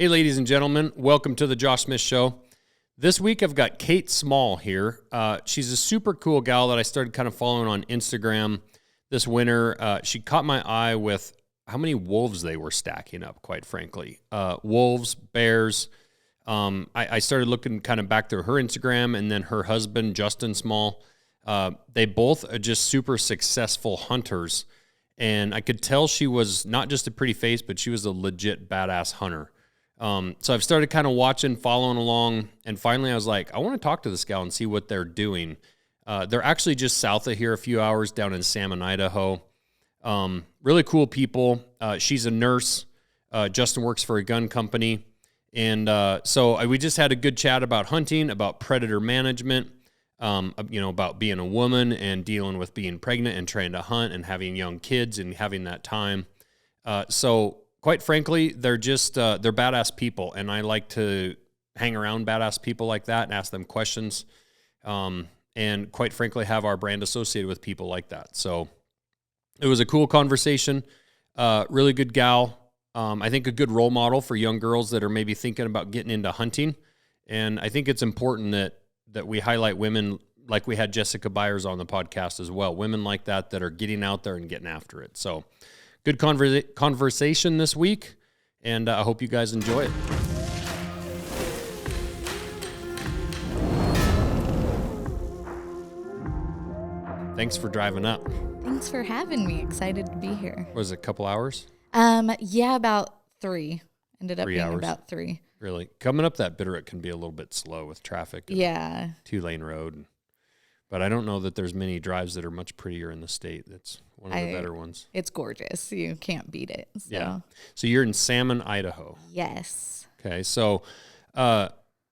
Hey, ladies and gentlemen, welcome to the Josh Smith Show. This week, I've got Kate Small here. She's a super cool gal that I started kind of following on Instagram this winter. She caught my eye with how many wolves they were stacking up, quite frankly. Wolves, bears. I started looking kind of back through her Instagram, and then her husband, Justin Small. They both are just super successful hunters, and I could tell she was not just a pretty face, but she was a legit badass hunter. So I've started kind of watching, following along, and finally I was like, I want to talk to this gal and see what they're doing. They're actually just south of here, a few hours down in Salmon, Idaho. Really cool people. She's a nurse. Justin works for a gun company. And so we just had a good chat about hunting, about predator management, about being a woman and dealing with being pregnant and trying to hunt and having young kids and having that time. So quite frankly, they're just, they're badass people. And I like to hang around badass people like that and ask them questions. And quite frankly, have our brand associated with people like that. So it was a cool conversation. Really good gal. I think a good role model for young girls that are maybe thinking about getting into hunting. And I think it's important that we highlight women like we had Jessica Byers on the podcast as well. Women like that are getting out there and getting after it. So good conversation this week, and I hope you guys enjoy it. Thanks for driving up. Thanks for having me. Excited to be here. Was it a couple hours? Yeah, about 3. Ended up 3 being hours. about 3. Really? Coming up that Bitterroot can be a little bit slow with traffic. Yeah. 2-lane road. But I don't know that there's many drives that are much prettier in the state. That's one of the better ones. It's gorgeous. You can't beat it. So. Yeah. So you're in Salmon, Idaho. Yes. Okay. So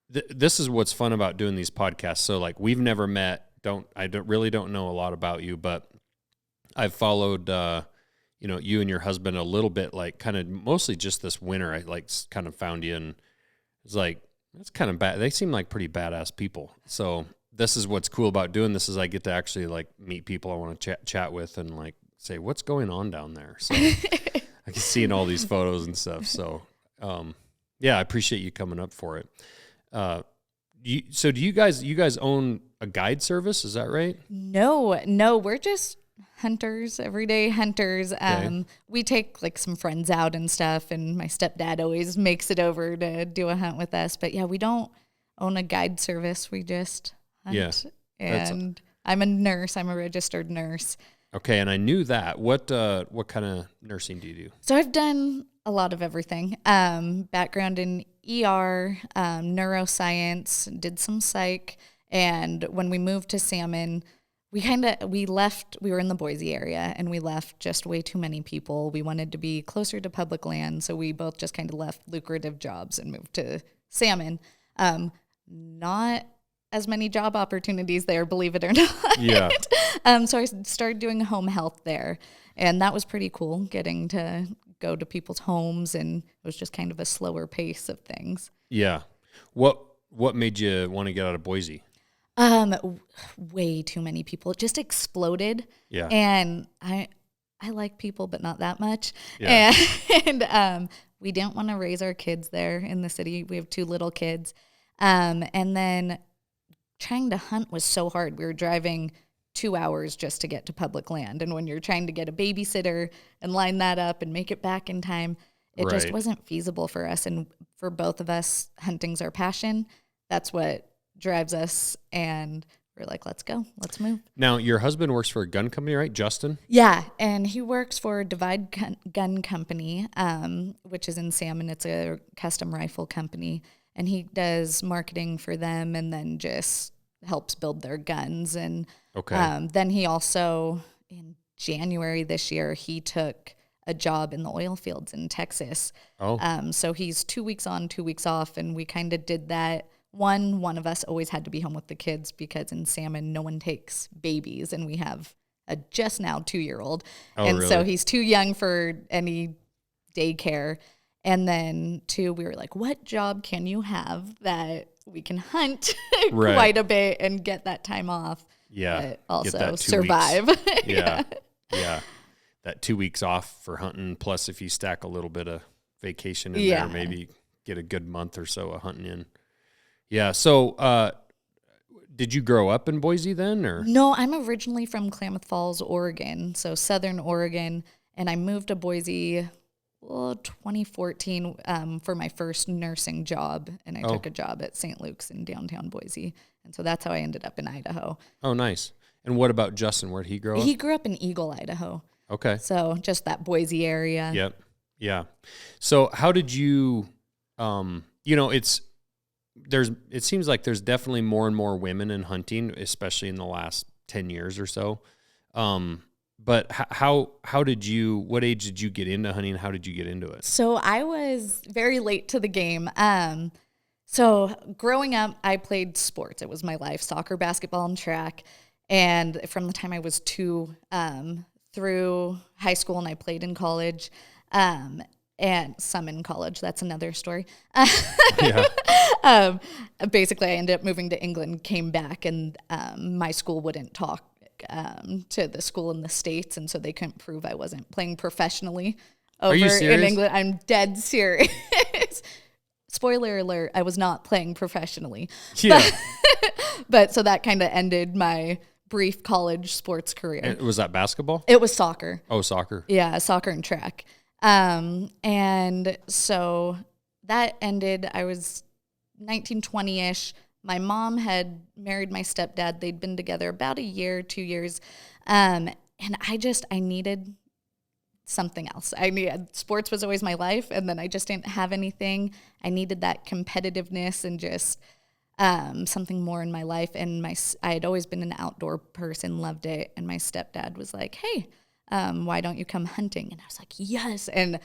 this is what's fun about doing these podcasts. So like we've never met. I really don't know a lot about you, but I've followed you and your husband a little bit, like kind of mostly just this winter. I like kind of found you, and it's like it's kind of bad. They seem like pretty badass people. So this is what's cool about doing this is I get to actually like meet people I want to chat with and like say what's going on down there. So I can see in all these photos and stuff. So I appreciate you coming up for it. So do you guys own a guide service? Is that right? No, we're just hunters, everyday hunters. Okay. We take like some friends out and stuff, and my stepdad always makes it over to do a hunt with us. But yeah, we don't own a guide service. We just hunt. Yeah. And I'm a nurse. I'm a registered nurse. Okay, and I knew that. What kind of nursing do you do? So I've done a lot of everything. Background in ER, neuroscience, did some psych, and when we moved to Salmon, we were in the Boise area, and we left just way too many people. We wanted to be closer to public land, so we both just kind of left lucrative jobs and moved to Salmon. Not as many job opportunities there, believe it or not. Yeah. So I started doing home health there, and that was pretty cool, getting to go to people's homes, and it was just kind of a slower pace of things. Yeah. What made you want to get out of Boise? Way too many people. It just exploded. Yeah. And I like people, but not that much. Yeah. And we didn't want to raise our kids there in the city. We have 2 little kids. And then trying to hunt was so hard. We were driving 2 hours just to get to public land. And when you're trying to get a babysitter and line that up and make it back in time, it just wasn't feasible for us. And for both of us, hunting's our passion. That's what drives us. And we're like, let's go. Let's move. Now, your husband works for a gun company, right? Justin? Yeah. And he works for Divide Gun Company, which is in Salmon. It's a custom rifle company. And he does marketing for them and then just helps build their guns. And then he also, in January this year, he took a job in the oil fields in Texas. So he's 2 weeks on, 2 weeks off, and we kind of did that. One of us always had to be home with the kids because in Salmon, no one takes babies, and we have a just now 2-year-old. So he's too young for any daycare. And then 2, we were like, what job can you have that we can hunt quite a bit and get that time off? Yeah. But also survive. Yeah. That 2 weeks off for hunting. Plus, if you stack a little bit of vacation in there, maybe get a good month or so of hunting in. Yeah. So, did you grow up in Boise then, or? No, I'm originally from Klamath Falls, Oregon, so Southern Oregon, and I moved to Boise 2014 for my first nursing job, and I took a job at St. Luke's in downtown Boise, and so that's how I ended up in Idaho. Oh, nice. And what about Justin? Where did he grow up? He grew up in Eagle, Idaho. Okay. So just that Boise area. Yep. Yeah. So how did you, it seems like there's definitely more and more women in hunting, especially in the last 10 years or so. But what age did you get into hunting? How did you get into it? So I was very late to the game. So growing up, I played sports. It was my life: soccer, basketball, and track. And from the time I was 2 through high school, and I played in college, and some in college. That's another story. Basically, I ended up moving to England, came back, and my school wouldn't talk to the school in the States, and so they couldn't prove I wasn't playing professionally over in England. I'm dead serious. Spoiler alert, I was not playing professionally. Yeah. But so that kind of ended my brief college sports career. And was that basketball? It was soccer. Oh, soccer. Yeah, soccer and track. And so that ended. I was 19, 20-ish. My mom had married my stepdad. They'd been together about a year, 2 years. And I needed something else. Sports was always my life, and then I just didn't have anything. I needed that competitiveness and just something more in my life. And I had always been an outdoor person, loved it. And my stepdad was like, hey, why don't you come hunting? And I was like, yes. And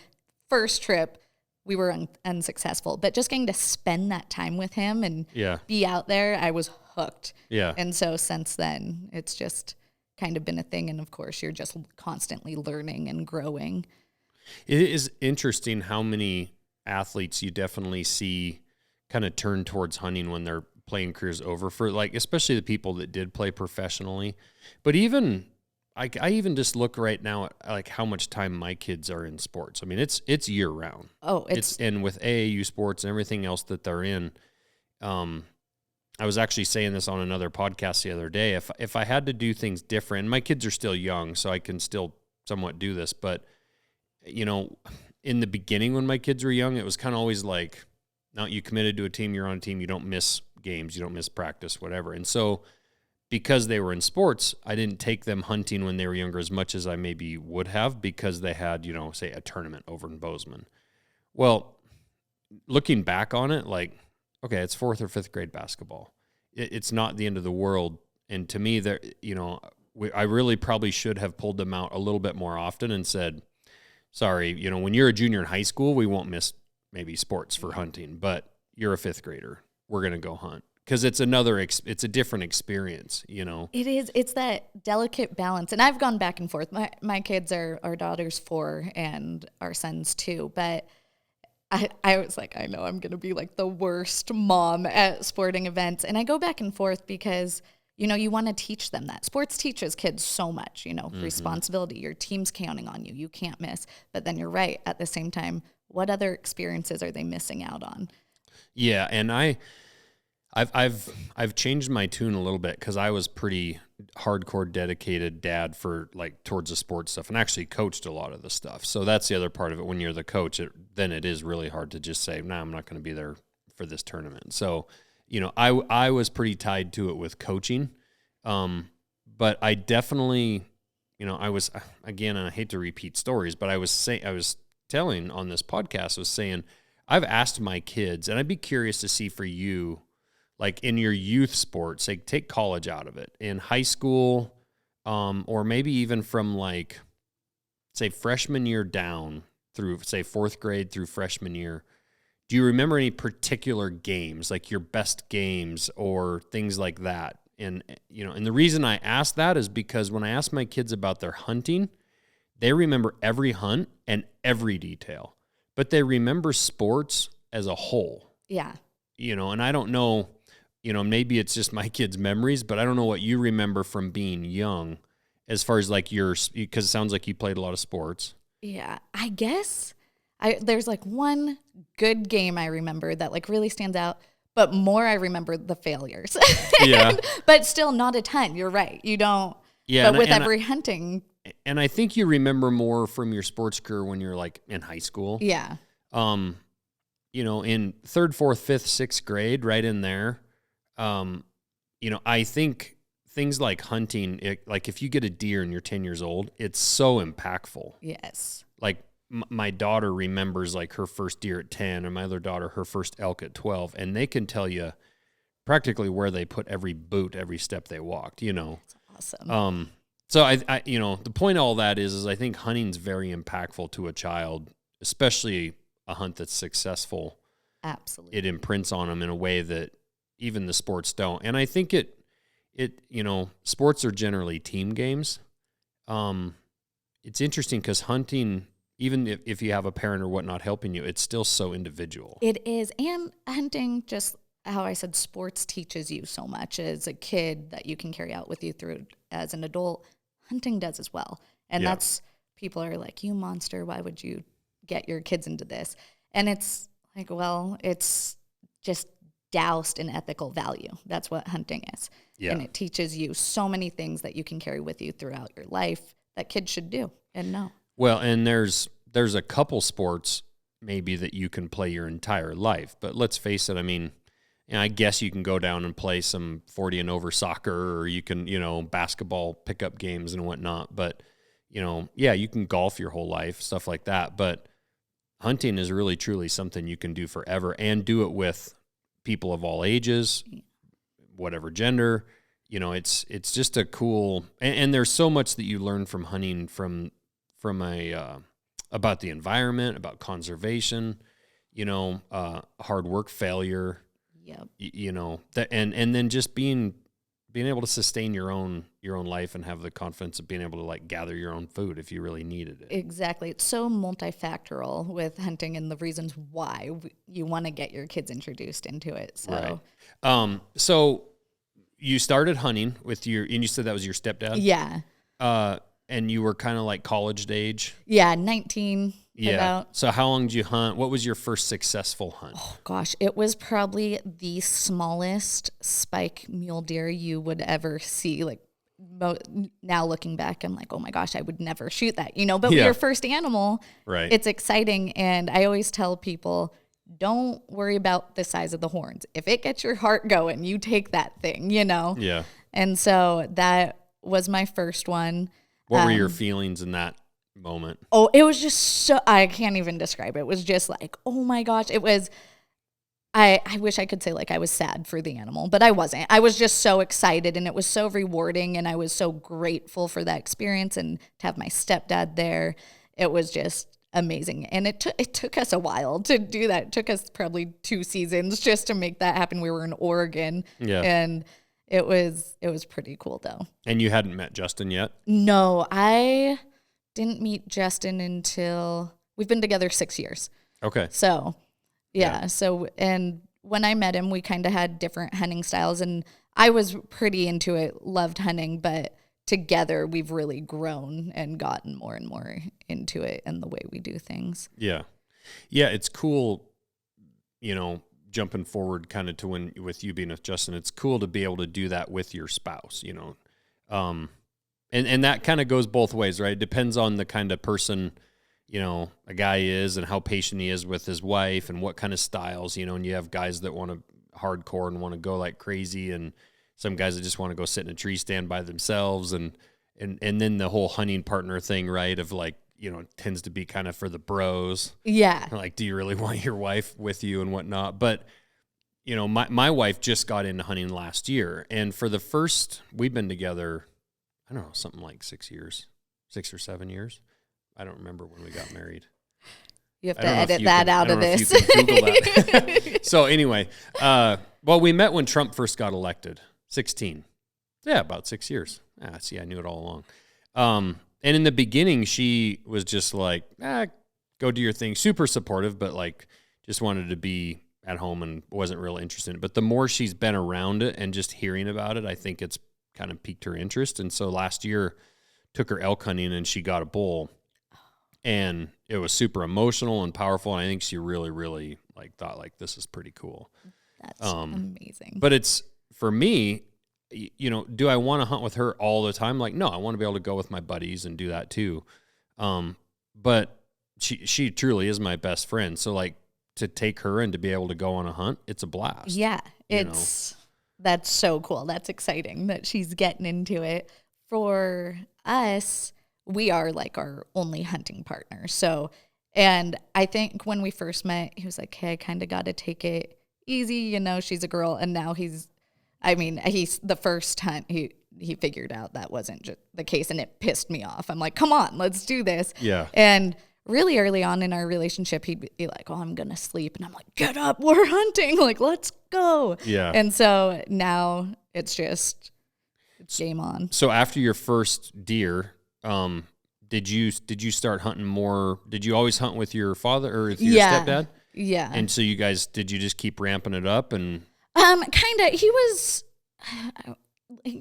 first trip, we were unsuccessful, but just getting to spend that time with him and be out there, I was hooked. Yeah. And so since then, it's just kind of been a thing. And of course, you're just constantly learning and growing. It is interesting how many athletes you definitely see kind of turn towards hunting when their playing career's over, for like, especially the people that did play professionally. But even I even just look right now at like how much time my kids are in sports. I mean, it's year round. Oh, and with AAU sports and everything else that they're in. I was actually saying this on another podcast the other day. If I had to do things different, my kids are still young, so I can still somewhat do this. But, in the beginning when my kids were young, it was kind of always like, no, you committed to a team, you're on a team, you don't miss games, you don't miss practice, whatever. And so because they were in sports, I didn't take them hunting when they were younger as much as I maybe would have, because they had, say a tournament over in Bozeman. Well, looking back on it, like, okay, it's 4th or 5th grade basketball. It's not the end of the world. And to me, I really probably should have pulled them out a little bit more often and said, sorry, when you're a junior in high school, we won't miss maybe sports for hunting, but you're a 5th grader. We're going to go hunt. Because it's a different experience, It is. It's that delicate balance. And I've gone back and forth. My kids our daughter's 4 and our son's 2, but I was like, I know I'm going to be like the worst mom at sporting events. And I go back and forth because, you want to teach them that. Sports teaches kids so much, responsibility. Your team's counting on you. You can't miss. But then you're right. At the same time, what other experiences are they missing out on? Yeah, and I've changed my tune a little bit, because I was pretty hardcore dedicated dad for towards the sports stuff, and actually coached a lot of the stuff. So that's the other part of it. When you're the coach, then it is really hard to just say, nah, I'm not going to be there for this tournament. So, I was pretty tied to it with coaching. But I definitely, I was, again, and I hate to repeat stories, but I was telling on this podcast, I was saying, I've asked my kids, and I'd be curious to see for you, like in your youth sports, like take college out of it, in high school, or maybe even from say freshman year down through say 4th grade through freshman year. Do you remember any particular games, like your best games or things like that? And, and the reason I ask that is because when I ask my kids about their hunting, they remember every hunt and every detail, but they remember sports as a whole. Yeah. And I don't know, maybe it's just my kids' memories, but I don't know what you remember from being young as far as because it sounds like you played a lot of sports. Yeah, I guess There's like one good game I remember that like really stands out, but more I remember the failures. Yeah. But still not a ton. You're right. You don't. Yeah. But with every hunting. And I think you remember more from your sports career when you're like in high school. Yeah. You know, in 3rd, 4th, 5th, 6th grade, right in there. You know, I think things like hunting, like if you get a deer and you're 10 years old, it's so impactful. Yes. Like my daughter remembers like her first deer at 10, and my other daughter, her first elk at 12. And they can tell you practically where they put every boot, every step they walked, you know. That's awesome. So I you know, the point of all that is I think hunting's very impactful to a child, especially a hunt that's successful. Absolutely. It imprints on them in a way that even the sports don't. And I think it you know, sports are generally team games. It's interesting because hunting, even if you have a parent or whatnot helping you, it's still so individual. It is. And hunting, just how I said, sports teaches you so much as a kid that you can carry out with you through as an adult. Hunting does as well. And that's, people are like, you monster, why would you get your kids into this? And it's like, well, it's just doused in ethical value. That's what hunting is. Yeah. And it teaches you so many things that you can carry with you throughout your life that kids should do and know. Well, and there's a couple sports maybe that you can play your entire life. But let's face it, I mean, you know, I guess you can go down and play some 40 and over soccer, or you can, you know, basketball pickup games and whatnot. But, you know, yeah, you can golf your whole life, stuff like that. But hunting is really, truly something you can do forever and do it with people of all ages, whatever gender. You know, it's just a cool, and there's so much that you learn from hunting from about the environment, about conservation, you know, hard work, failure. Yep. You know, that, and then just being able to sustain your own life and have the confidence of being able to like gather your own food if you really needed it. Exactly. It's so multifactorial with hunting and the reasons why you want to get your kids introduced into it. So, right. So you started hunting with and you said that was your stepdad? Yeah. And you were kind of like college age? Yeah, 19. Yeah. About. So how long did you hunt? What was your first successful hunt? Oh, gosh. It was probably the smallest spike mule deer you would ever see. Like, now looking back, I'm like, oh my gosh, I would never shoot that, you know, but your first animal, right? It's exciting. And I always tell people, don't worry about the size of the horns. If it gets your heart going, you take that thing, you know? Yeah. And so that was my first one. What were your feelings in that moment? Oh, it was just so, I can't even describe it. It was just like, oh my gosh, it was, I wish I could say like I was sad for the animal, but I wasn't. I was just so excited, and it was so rewarding, and I was so grateful for that experience and to have my stepdad there. It was just amazing. And it took us a while to do that. It took us probably 2 seasons just to make that happen. We were in Oregon. Yeah. And it was pretty cool though. And you hadn't met Justin yet? No, I didn't meet Justin until we've been together 6 years. Okay. So, yeah. So, and when I met him, we kind of had different hunting styles, and I was pretty into it, loved hunting, but together we've really grown and gotten more and more into it and the way we do things. Yeah. Yeah. It's cool, you know, jumping forward kind of to when with you being with Justin, it's cool to be able to do that with your spouse, you know. And that kind of goes both ways, right? It depends on the kind of person, you know, a guy is and how patient he is with his wife and what kind of styles, you know, and you have guys that want to hardcore and want to go like crazy, and some guys that just want to go sit in a tree stand by themselves, and then the whole hunting partner thing, right? Of like, you know, tends to be kind of for the bros. Yeah. Like, do you really want your wife with you and whatnot? But, you know, my wife just got into hunting last year. And for the first, we've been together, I don't know, something like 6 years, 6 or 7 years. I don't remember when we got married. You have to edit that out of this. Google that. So anyway, well, we met when Trump first got elected, 16. Yeah, about 6 years. See, I knew it all along. And in the beginning, she was just like, go do your thing. Super supportive, but like just wanted to be at home and wasn't real interested in it. But the more she's been around it and just hearing about it, I think it's kind of piqued her interest. And so last year, took her elk hunting and she got a bull. and it was super emotional and powerful. And I think she really, really like thought like, this is pretty cool. That's amazing. But it's, for me, you know, do I want to hunt with her all the time? Like, no, I want to be able to go with my buddies and do that too. But she truly is my best friend. So like, to take her and to be able to go on a hunt, it's a blast. Yeah, that's so cool. That's exciting that she's getting into it. For us, we are like our only hunting partner. So, and I think when we first met, he was like, hey, I kind of got to take it easy. You know, she's a girl. And now he's the first hunt, he figured out that wasn't just the case, and it pissed me off. I'm like, come on, let's do this. Yeah. And really early on in our relationship, he'd be like, oh, I'm going to sleep. And I'm like, get up, we're hunting. Like, let's go. Yeah. And so now it's game on. So after your first deer, did you start hunting more? Did you always hunt with your father or with your stepdad? Yeah. And so did you just keep ramping it up? And kind of, he was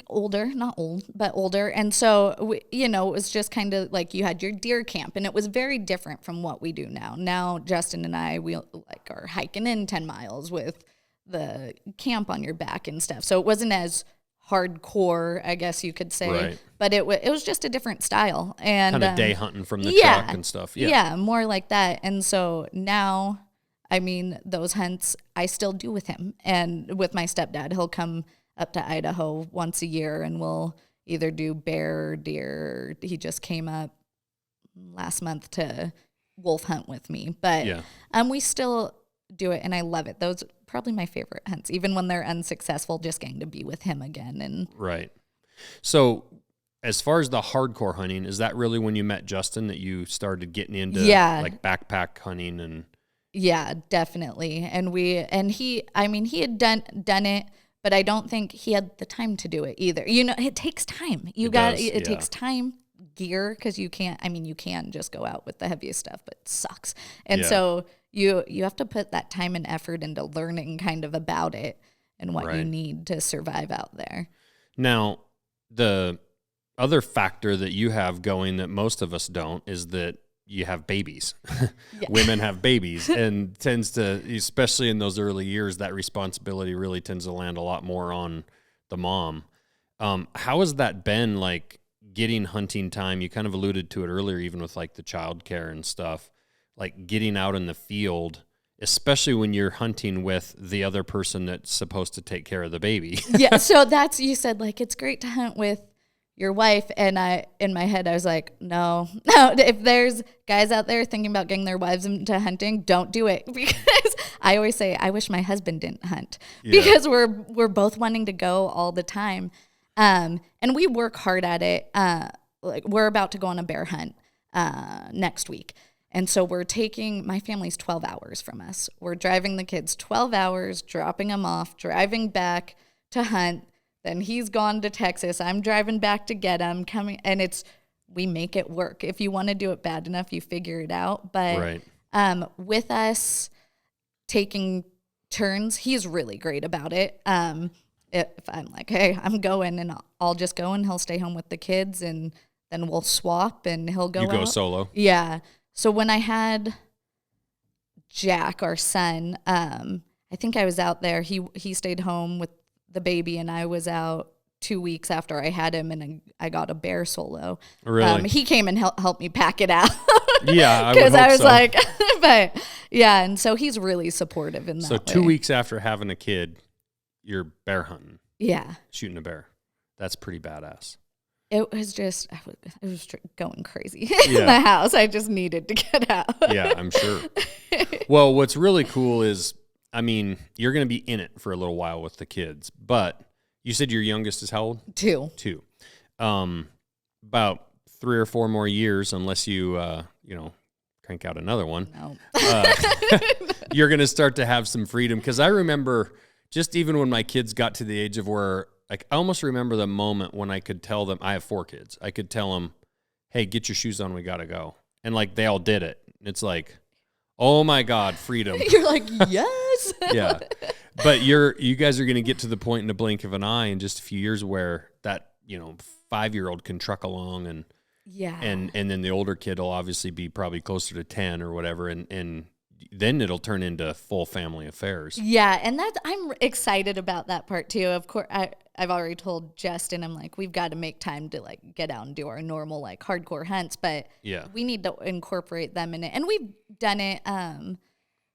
older, not old, but older. And so, it was just kind of like you had your deer camp, and it was very different from what we do now. Now, Justin and I, we like are hiking in 10 miles with the camp on your back and stuff. So it wasn't as hardcore, I guess you could say, right. But it was just a different style. And kind of day hunting from the truck and stuff. Yeah, more like that. And so now, I mean, those hunts I still do with him and with my stepdad. He'll come up to Idaho once a year, and we'll either do bear or deer. He just came up last month to wolf hunt with me, but we still do it, and I love it. Those are probably my favorite hunts, even when they're unsuccessful, just getting to be with him again. And right. So as far as the hardcore hunting, is that really when you met Justin that you started getting into like backpack hunting? And yeah, definitely. And he had done it, but I don't think he had the time to do it either. You know, it takes time. It takes time, gear, because you can just go out with the heaviest stuff, but it sucks. And so you have to put that time and effort into learning kind of about it and what you need to survive out there. Now, the other factor that you have going that most of us don't is that you have babies. Women have babies, and tends to, especially in those early years, that responsibility really tends to land a lot more on the mom. How has that been, like, getting hunting time? You kind of alluded to it earlier, even with like the childcare and stuff, like getting out in the field, especially when you're hunting with the other person that's supposed to take care of the baby. Yeah. So you said like, it's great to hunt with your wife. And in my head, I was like, no, if there's guys out there thinking about getting their wives into hunting, don't do it. Because I always say, I wish my husband didn't hunt because we're both wanting to go all the time. And we work hard at it. Like we're about to go on a bear hunt, next week. And so my family's 12 hours from us. We're driving the kids 12 hours, dropping them off, driving back to hunt. Then he's gone to Texas. I'm driving back to get him, and we make it work. If you want to do it bad enough, you figure it out. But with us taking turns, he's really great about it. If I'm like, hey, I'm going, and I'll just go, and he'll stay home with the kids, and then we'll swap, and he'll go out. You go solo. Yeah. So when I had Jack, our son, I think I was out there. He stayed home with the baby, and I was out 2 weeks after I had him, and I got a bear solo. Really? He came and helped me pack it out. Yeah, because I was like, but yeah, and so he's really supportive in that. So 2 weeks after having a kid, you're bear hunting. Yeah, shooting a bear. That's pretty badass. It was going crazy in the house. I just needed to get out. Yeah, I'm sure. Well, what's really cool is, I mean, you're going to be in it for a little while with the kids, but you said your youngest is how old? 2. About 3 or 4 more years, unless you, crank out another one. No. You're going to start to have some freedom. Because I remember just even when my kids got to the age of where, like, I almost remember the moment when I could tell them, I have 4 kids. I could tell them, hey, get your shoes on, we got to go. And like, they all did it. It's like, oh my God, freedom. You're like, yes. Yeah. But you guys are going to get to the point in the blink of an eye in just a few years where that, 5-year-old can truck along and Yeah. And then the older kid will obviously be probably closer to 10 or whatever. And then it'll turn into full family affairs. Yeah, and I'm excited about that part too. Of course, I've already told Justin, I'm like, we've got to make time to like get out and do our normal like hardcore hunts, but Yeah. we need to incorporate them in it. And we've done it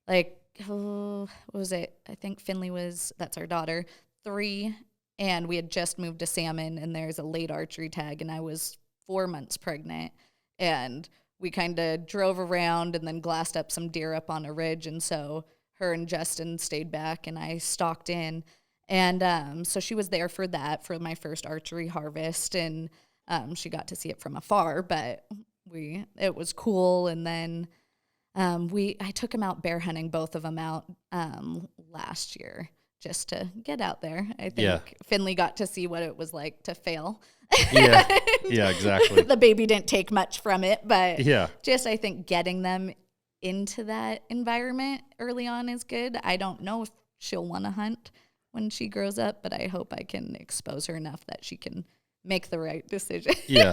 like what was it? I think Finley that's our daughter, 3, and we had just moved to Salmon, and there's a late archery tag, and I was 4 months pregnant, and we kind of drove around and then glassed up some deer up on a ridge. And so her and Justin stayed back and I stalked in. And so she was there for that, for my first archery harvest. And she got to see it from afar, but it was cool. And then I took them out bear hunting, both of them out last year, just to get out there. I think Finley got to see what it was like to fail. Yeah, yeah, exactly. The baby didn't take much from it, but Yeah. just I think getting them into that environment early on is good. I don't know if she'll want to hunt when she grows up, but I hope I can expose her enough that she can make the right decision. Yeah.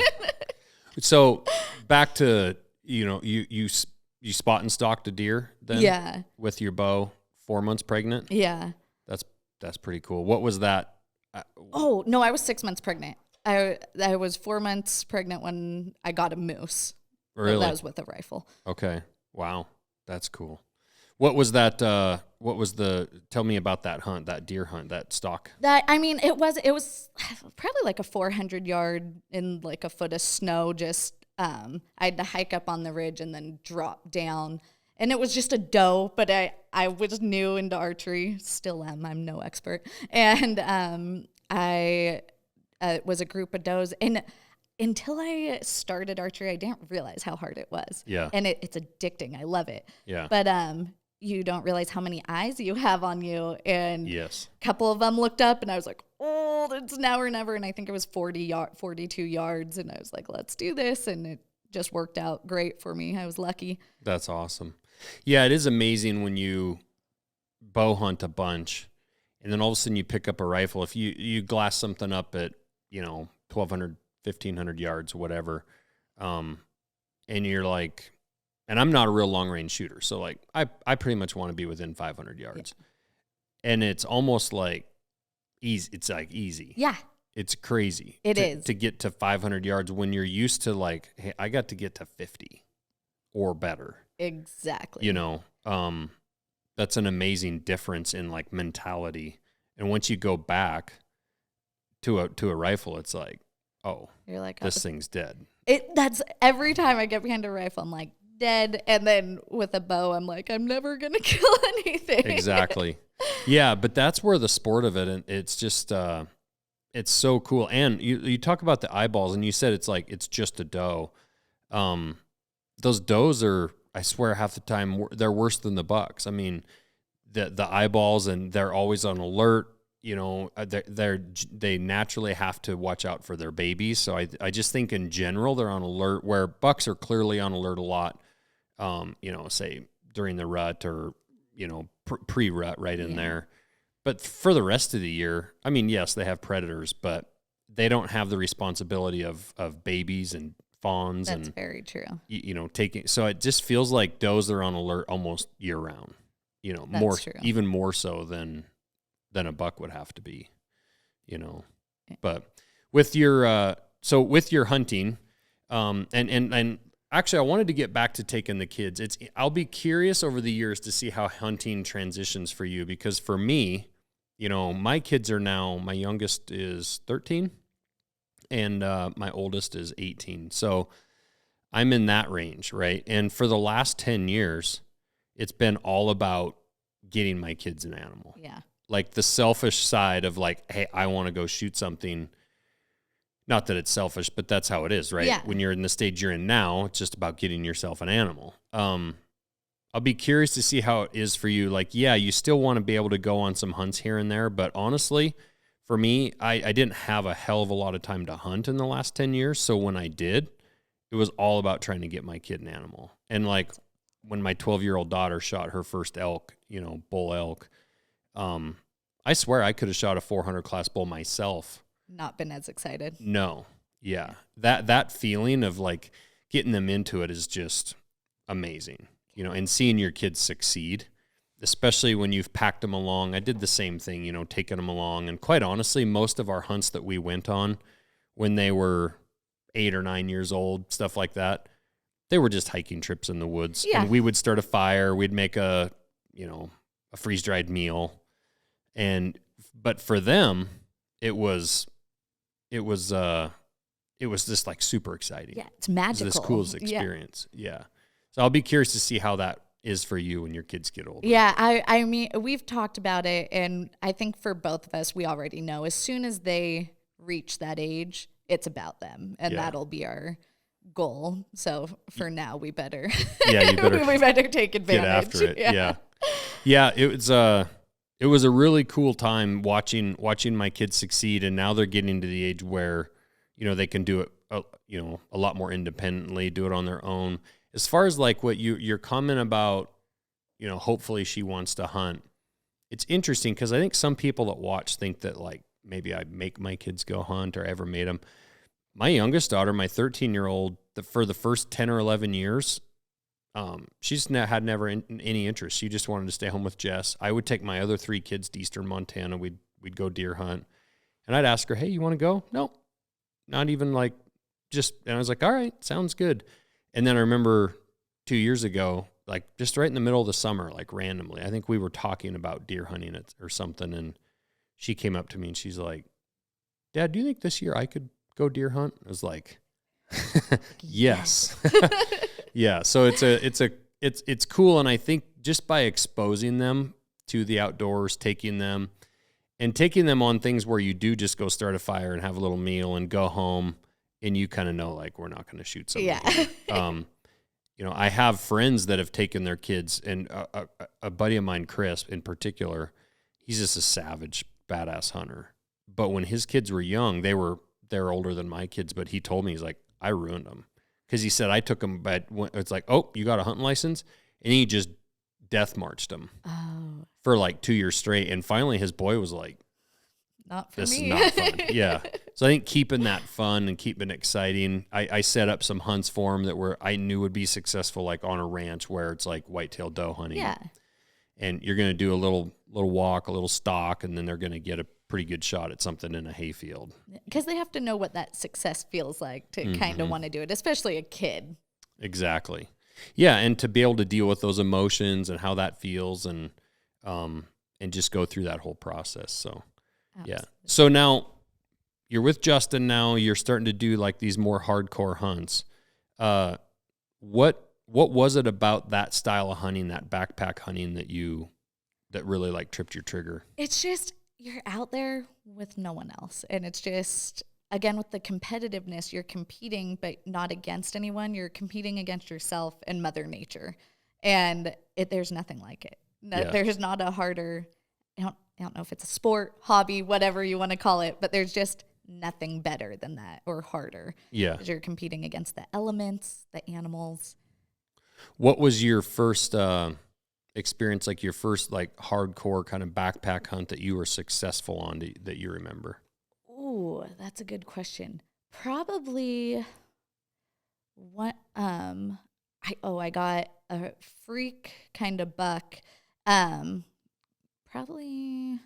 So back to, you spot and stalked a deer then? Yeah. With your bow, 4 months pregnant? Yeah. That's pretty cool. What was that? Oh, no, I was 6 months pregnant. I was 4 months pregnant when I got a moose. Really? That was with a rifle. Okay. Wow. That's cool. What was that? Tell me about that hunt, that deer hunt, that stalk. It was probably like a 400 yard in like a foot of snow. Just, I had to hike up on the ridge and then drop down. And it was just a doe, but I was new into archery, still am. I'm no expert. And it was a group of does. And until I started archery, I didn't realize how hard it was. Yeah. And it's addicting. I love it. Yeah. But you don't realize how many eyes you have on you. And yes, a couple of them looked up, and I was like, oh, it's now or never. And I think it was 42 yards. And I was like, let's do this. And it just worked out great for me. I was lucky. That's awesome. Yeah, it is amazing when you bow hunt a bunch and then all of a sudden you pick up a rifle. If you glass something up at, 1,200, 1,500 yards, whatever, and you're like, and I'm not a real long range shooter, so like I pretty much want to be within 500 yards. Yeah. And it's almost like easy. It's like easy. Yeah. It's crazy. It is. To get to 500 yards when you're used to like, hey, I got to get to 50 or better. Exactly. That's an amazing difference in like mentality. And once you go back to a rifle, it's like, oh, you're like, this thing's dead. That's every time I get behind a rifle, I'm like dead. And then with a bow, I'm like, I'm never going to kill anything. Exactly. Yeah. But that's where the sport of it, and it's just, it's so cool. And you talk about the eyeballs, and you said it's just a doe. Those does are, I swear, half the time they're worse than the bucks. I mean, the eyeballs, and they're always on alert. They naturally have to watch out for their babies. So I just think in general they're on alert, where bucks are clearly on alert a lot. Say during the rut or pre-rut right in there. But for the rest of the year, I mean, yes, they have predators, but they don't have the responsibility of babies and fawns. That's and very true. So it just feels like does are on alert almost year round. That's true. Even more so than a buck would have to be. But with your with your hunting, and actually, I wanted to get back to taking the kids. I'll be curious over the years to see how hunting transitions for you, because for me, my kids are now, my youngest is 13 and my oldest is 18. So I'm in that range, right? And for the last 10 years, it's been all about getting my kids an animal. Yeah. Like the selfish side of like, hey, I want to go shoot something. Not that it's selfish, but that's how it is, right? Yeah. When you're in the stage you're in now, it's just about getting yourself an animal. I'll be curious to see how it is for you. Like, yeah, you still want to be able to go on some hunts here and there, but honestly, for me, I didn't have a hell of a lot of time to hunt in the last 10 years. So when I did, it was all about trying to get my kid an animal. And like when my 12-year-old daughter shot her first elk, bull elk, I swear I could have shot a 400 class bull myself. Not been as excited. No. Yeah. That feeling of like getting them into it is just amazing, you know, and seeing your kids succeed, especially when you've packed them along. I did the same thing, you know, taking them along. And quite honestly, most of our hunts that we went on when they were 8 or 9 years old, stuff like that, they were just hiking trips in the woods. Yeah. And we would start a fire. We'd make a freeze-dried meal. But for them, it was just like super exciting. Yeah, it's magical. It was this coolest experience. Yeah. So I'll be curious to see how that is for you when your kids get older. Yeah, I mean, we've talked about it, and I think for both of us, we already know as soon as they reach that age, it's about them, and that'll be our goal. So for now, we better you better we better take advantage. Get after it. Yeah. It was a really cool time watching my kids succeed, and now they're getting to the age where, you know, they can do it, a lot more independently, do it on their own. As far as like what your comment about, you know, hopefully she wants to hunt. It's interesting because I think some people that watch think that like maybe I make my kids go hunt or ever made them. My youngest daughter, my 13-year-old, for the first 10 or 11 years, she's had never any interest. She just wanted to stay home with Jess. I would take my other 3 kids to Eastern Montana. We'd go deer hunt, and I'd ask her, "Hey, you want to go?" No, not even like just. And I was like, "All right, sounds good." And then I remember 2 years ago, like just right in the middle of the summer, like randomly, I think we were talking about deer hunting or something, and she came up to me and she's like, "Dad, do you think this year I could go deer hunt?" I was like, "Yes." Yeah. So it's cool. And I think just by exposing them to the outdoors, taking them on things where you do just go start a fire and have a little meal and go home, and you kind of know, like, we're not going to shoot somebody. Yeah. You know, I have friends that have taken their kids, and a buddy of mine, Chris in particular, he's just a savage, badass hunter. But when his kids were young, they're older than my kids, but he told me, he's like, I ruined them. Because he said, I took them, but it's like, oh, you got a hunting license? And he just death marched them for like 2 years straight. And finally his boy was like, not for this me. is not fun. Yeah. So I think keeping that fun and keeping it exciting, I set up some hunts for him that I knew would be successful, like on a ranch where it's like whitetail doe hunting. Yeah. And you're going to do a little walk, a little stalk, and then they're going to get a pretty good shot at something in a hayfield. Because they have to know what that success feels like to kind of want to do it, especially a kid. Exactly. Yeah, and to be able to deal with those emotions and how that feels, and just go through that whole process. So, yeah. So now you're with Justin now. You're starting to do like these more hardcore hunts. What was it about that style of hunting, that backpack hunting, that really like tripped your trigger? It's just, you're out there with no one else. And it's just, again, with the competitiveness, you're competing, but not against anyone. You're competing against yourself and Mother Nature. And there's nothing like it. There's not a harder, I don't know if it's a sport, hobby, whatever you want to call it, but there's just nothing better than that or harder. Yeah. Because you're competing against the elements, the animals. What was your first experience, like your first like hardcore kind of backpack hunt that you were successful on that you remember? Ooh, that's a good question. Probably what I got a freak kind of buck probably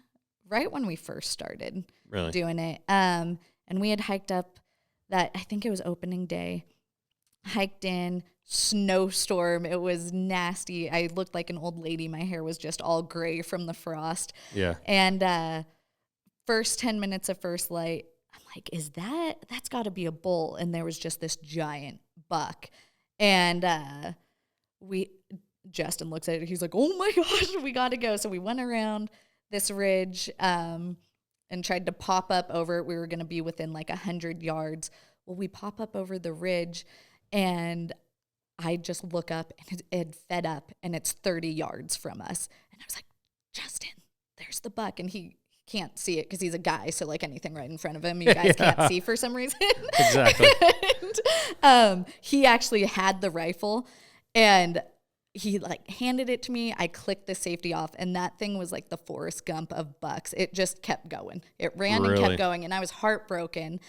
right when we first started doing it. And we had hiked up that, I think it was opening day, hiked in, snowstorm. It was nasty. I looked like an old lady. My hair was just all gray from the frost. Yeah. And first 10 minutes of first light, I'm like, that's got to be a bull. And there was just this giant buck. And Justin looks at it. He's like, oh my gosh, we got to go. So we went around this ridge and tried to pop up over it. We were going to be within like 100 yards. Well, we pop up over the ridge, and I just look up, and it had fed up, and it's 30 yards from us. And I was like, Justin, there's the buck. And he can't see it because he's a guy. So like anything right in front of him, you guys can't see for some reason. Exactly. And, he actually had the rifle, and he like handed it to me. I clicked the safety off, and that thing was like the Forrest Gump of bucks. It just kept going. It ran and kept going, and I was heartbroken.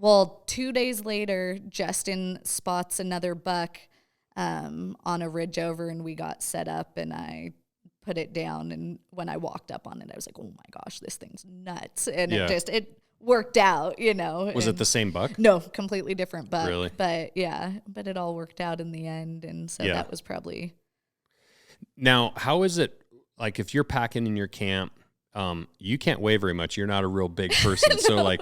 Well, 2 days later, Justin spots another buck on a ridge over, and we got set up, and I put it down. And when I walked up on it, I was like, oh my gosh, this thing's nuts. And it worked out, you know. Was it the same buck? No, completely different buck. Really? But yeah, but it all worked out in the end. And so that was probably. Now, how is it, like, if you're packing in your camp, you can't weigh very much. You're not a real big person. So, like,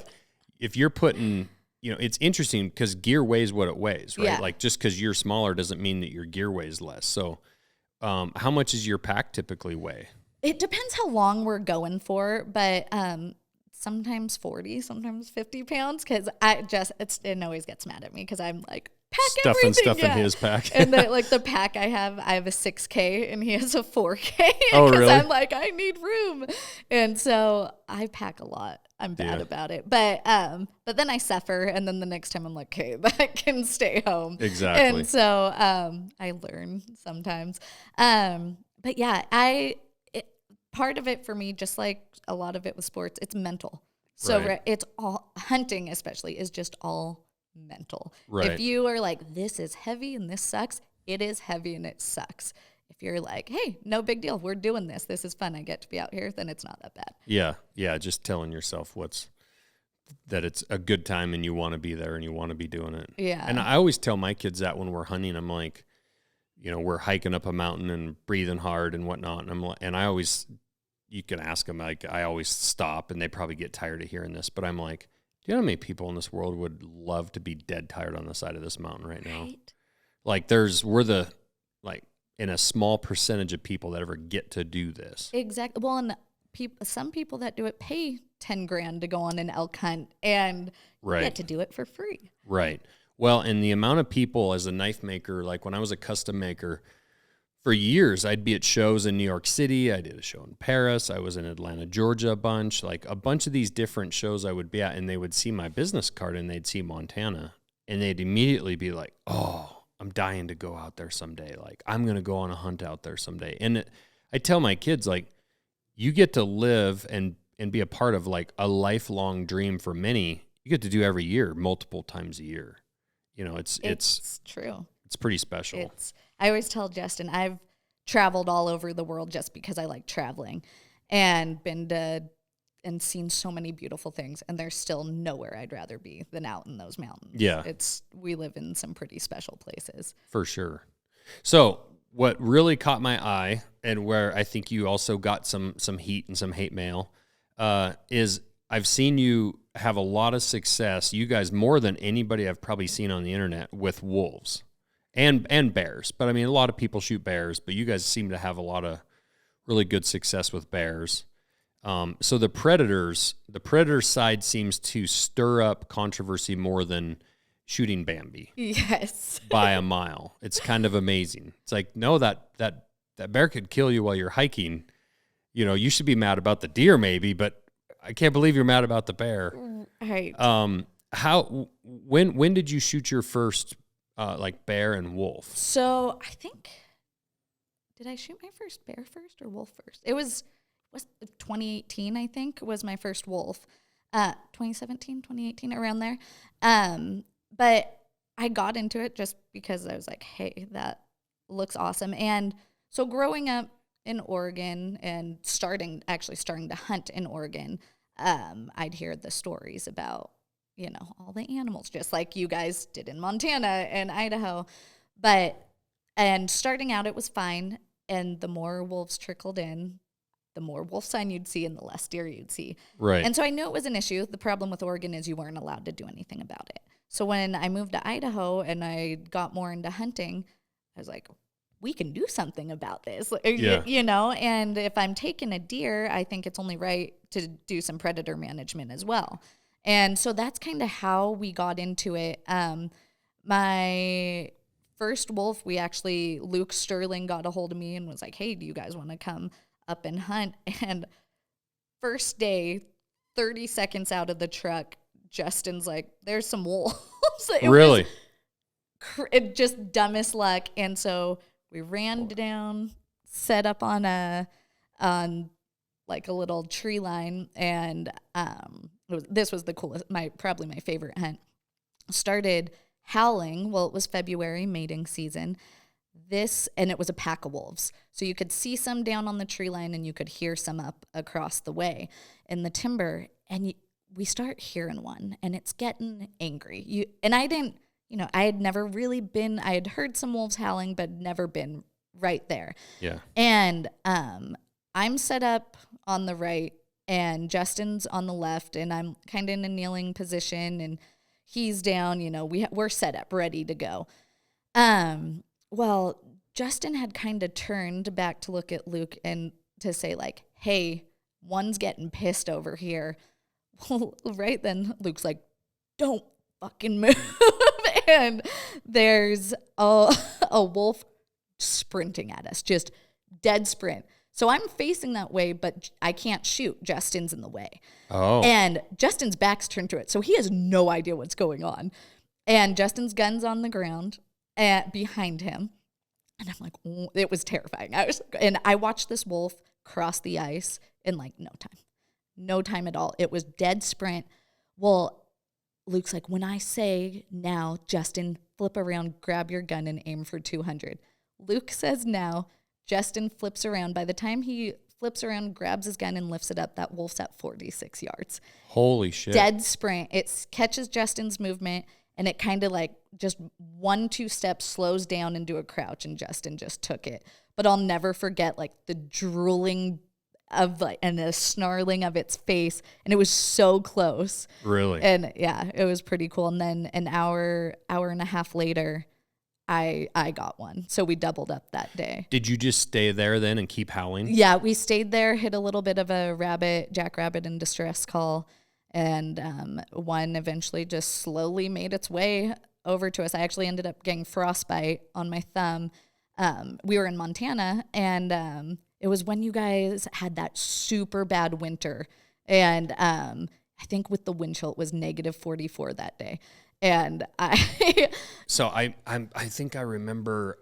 if you're putting, you know, it's interesting because gear weighs what it weighs, right? Yeah. Like, just because you're smaller doesn't mean that your gear weighs less. So, how much does your pack typically weigh? It depends how long we're going for, but sometimes 40, sometimes 50 pounds, because it always gets mad at me because I'm like, pack Stuffing everything. stuff in his pack. And the pack I have a 6K and he has a 4K. Oh, really? I'm like, I need room. And so I pack a lot. I'm bad about it. But then I suffer, and then the next time I'm like, okay, that can stay home. Exactly. And so I learn sometimes. But yeah, part of it for me, just like a lot of it with sports, it's mental. So Right. it's all, hunting especially, is just all mental. Right. If you are like, this is heavy and this sucks, it is heavy and it sucks. If you're like, hey, no big deal, we're doing this, this is fun, I get to be out here, then it's not that bad. Yeah, just telling yourself that it's a good time and you want to be there and you want to be doing it. Yeah. And I always tell my kids that when we're hunting, I'm like, you know, we're hiking up a mountain and breathing hard and whatnot. And I'm like, and I always, you can ask them, like, I always stop, and they probably get tired of hearing this, but I'm like, do you know how many people in this world would love to be dead tired on the side of this mountain right now? Right. Like, in a small percentage of people that ever get to do this. Exactly. Well, and some people that do it pay 10 grand to go on an elk hunt and get to do it for free. Right. Well, and the amount of people as a knife maker, like when I was a custom maker, for years, I'd be at shows in New York City. I did a show in Paris. I was in Atlanta, Georgia a bunch. Like a bunch of these different shows I would be at, and they would see my business card and they'd see Montana, and they'd immediately be like, oh, I'm dying to go out there someday. Like, I'm going to go on a hunt out there someday. And I tell my kids, like, you get to live and be a part of like a lifelong dream for many. You get to do every year, multiple times a year. You know, it's true. It's pretty special. I always tell Justin, I've traveled all over the world just because I like traveling, and been to and seen so many beautiful things, and there's still nowhere I'd rather be than out in those mountains. Yeah. We live in some pretty special places. For sure. So what really caught my eye, and where I think you also got some heat and some hate mail, is I've seen you have a lot of success, you guys, more than anybody I've probably seen on the internet, with wolves and bears. But I mean, a lot of people shoot bears, but you guys seem to have a lot of really good success with bears. So the predator side seems to stir up controversy more than shooting Bambi. Yes. By a mile. It's kind of amazing. It's like, no, that bear could kill you while you're hiking. You know, you should be mad about the deer maybe, but I can't believe you're mad about the bear. Right. When did you shoot your first like bear and wolf? So I think, did I shoot my first bear first or wolf first? It was 2018, I think, was my first wolf. 2017, 2018, around there. But I got into it just because I was like, hey, that looks awesome. And so growing up in Oregon and starting to hunt in Oregon, I'd hear the stories about, you know, all the animals, just like you guys did in Montana and Idaho. And starting out, it was fine. And the more wolves trickled in, the more wolf sign you'd see and the less deer you'd see. Right. And so I knew it was an issue. The problem with Oregon is you weren't allowed to do anything about it. So when I moved to Idaho and I got more into hunting, I was like, we can do something about this, Yeah. you know? And if I'm taking a deer, I think it's only right to do some predator management as well. And so that's kind of how we got into it. My first wolf, Luke Sterling got a hold of me and was like, hey, do you guys want to come up and hunt? And first day, 30 seconds out of the truck, Justin's like, there's some wolves. Really? It just dumbest luck. And so we ran down, set up on like a little tree line, and this was the coolest, probably my favorite hunt. started howling. Well, it was February, mating season. And it was a pack of wolves. So you could see some down on the tree line and you could hear some up across the way in the timber. And we start hearing one and it's getting angry. I had never really been, I had heard some wolves howling, but never been right there. Yeah. And I'm set up on the right and Justin's on the left and I'm kind of in a kneeling position and he's down, we're set up, ready to go. Well, Justin had kind of turned back to look at Luke and to say like, hey, one's getting pissed over here. Well, right then Luke's like, don't fucking move. And there's a wolf sprinting at us, just dead sprint. So I'm facing that way, but I can't shoot. Justin's in the way. Oh. And Justin's back's turned to it. So he has no idea what's going on. And Justin's gun's on the ground behind him. And I'm like, oh, it was terrifying. I watched this wolf cross the ice in like no time at all. It was dead sprint. Well, Luke's like, when I say now, Justin, flip around, grab your gun and aim for 200. Luke says now, Justin flips around. By the time he flips around, grabs his gun and lifts it up, that wolf's at 46 yards. Holy shit. Dead sprint. It catches Justin's movement. And it kind of like just 1-2 steps slows down into a crouch and Justin just took it. But I'll never forget like the drooling of like and the snarling of its face. And it was so close. Really? And yeah, it was pretty cool. And then an hour and a half later, I got one. So we doubled up that day. Did you just stay there then and keep howling? Yeah, we stayed there, hit a little bit of a jackrabbit in distress call. And one eventually just slowly made its way over to us. I actually ended up getting frostbite on my thumb. We were in Montana, and it was when you guys had that super bad winter. And I think with the wind chill, it was -44 that day. And I think I remember,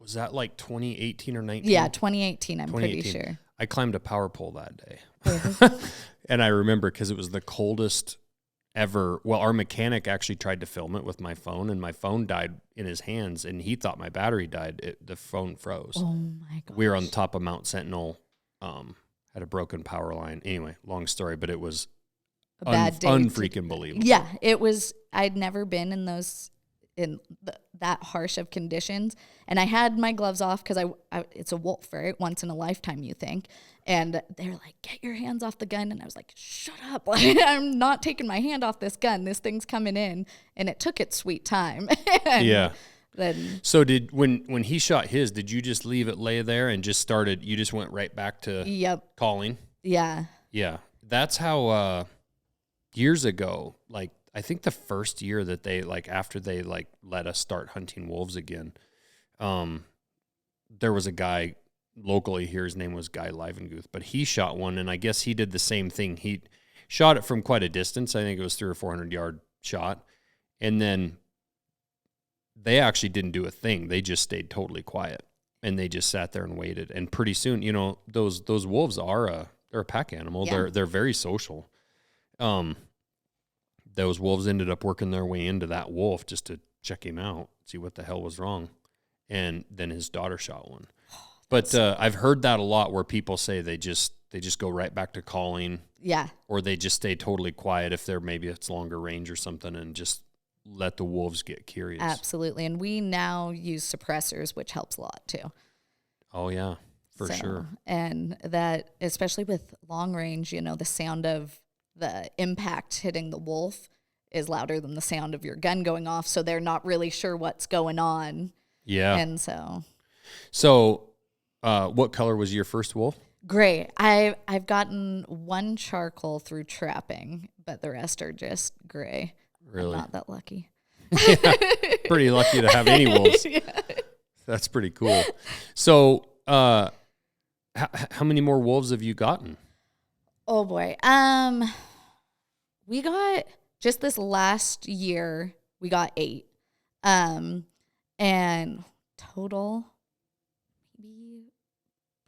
was that like 2018 or 19? Yeah, 2018, I'm pretty sure. I climbed a power pole that day. And I remember because it was the coldest ever. Well, our mechanic actually tried to film it with my phone, and my phone died in his hands, and he thought my battery died. The phone froze. Oh, my God. We were on the top of Mount Sentinel, had a broken power line. Anyway, long story, but it was a bad day. Unfreaking believable. Yeah, it was. I'd never been in that harsh of conditions, and I had my gloves off because it's a wolf, right? Once in a lifetime, you think. And they're like, get your hands off the gun. And I was like, shut up. Like, I'm not taking my hand off this gun. This thing's coming in. And it took its sweet time. Yeah. Then, so when he shot his, did you just leave it lay there and just you just went right back to calling? Yeah. Yeah. That's how years ago, like I think the first year that they after they let us start hunting wolves again, there was a guy locally here, his name was Guy Livenguth, but he shot one, and I guess he did the same thing. He shot it from quite a distance. I think it was 300 or 400 yard shot, and then they actually didn't do a thing. They just stayed totally quiet, and they just sat there and waited. And pretty soon, those wolves they're a pack animal. Yeah. They're very social. Those wolves ended up working their way into that wolf just to check him out, see what the hell was wrong, and then his daughter shot one. But I've heard that a lot where people say they just go right back to calling. Yeah. Or they just stay totally quiet if maybe it's longer range or something and just let the wolves get curious. Absolutely. And we now use suppressors, which helps a lot too. Oh, yeah, for sure. And that, especially with long range, the sound of the impact hitting the wolf is louder than the sound of your gun going off. So they're not really sure what's going on. Yeah. And So what color was your first wolf? Gray. I've gotten one charcoal through trapping, but the rest are just gray. Really? I'm not that lucky. Yeah, pretty lucky to have any wolves. Yeah. That's pretty cool. So how many more wolves have you gotten? Oh boy. We got just this last year, we got 8. And total maybe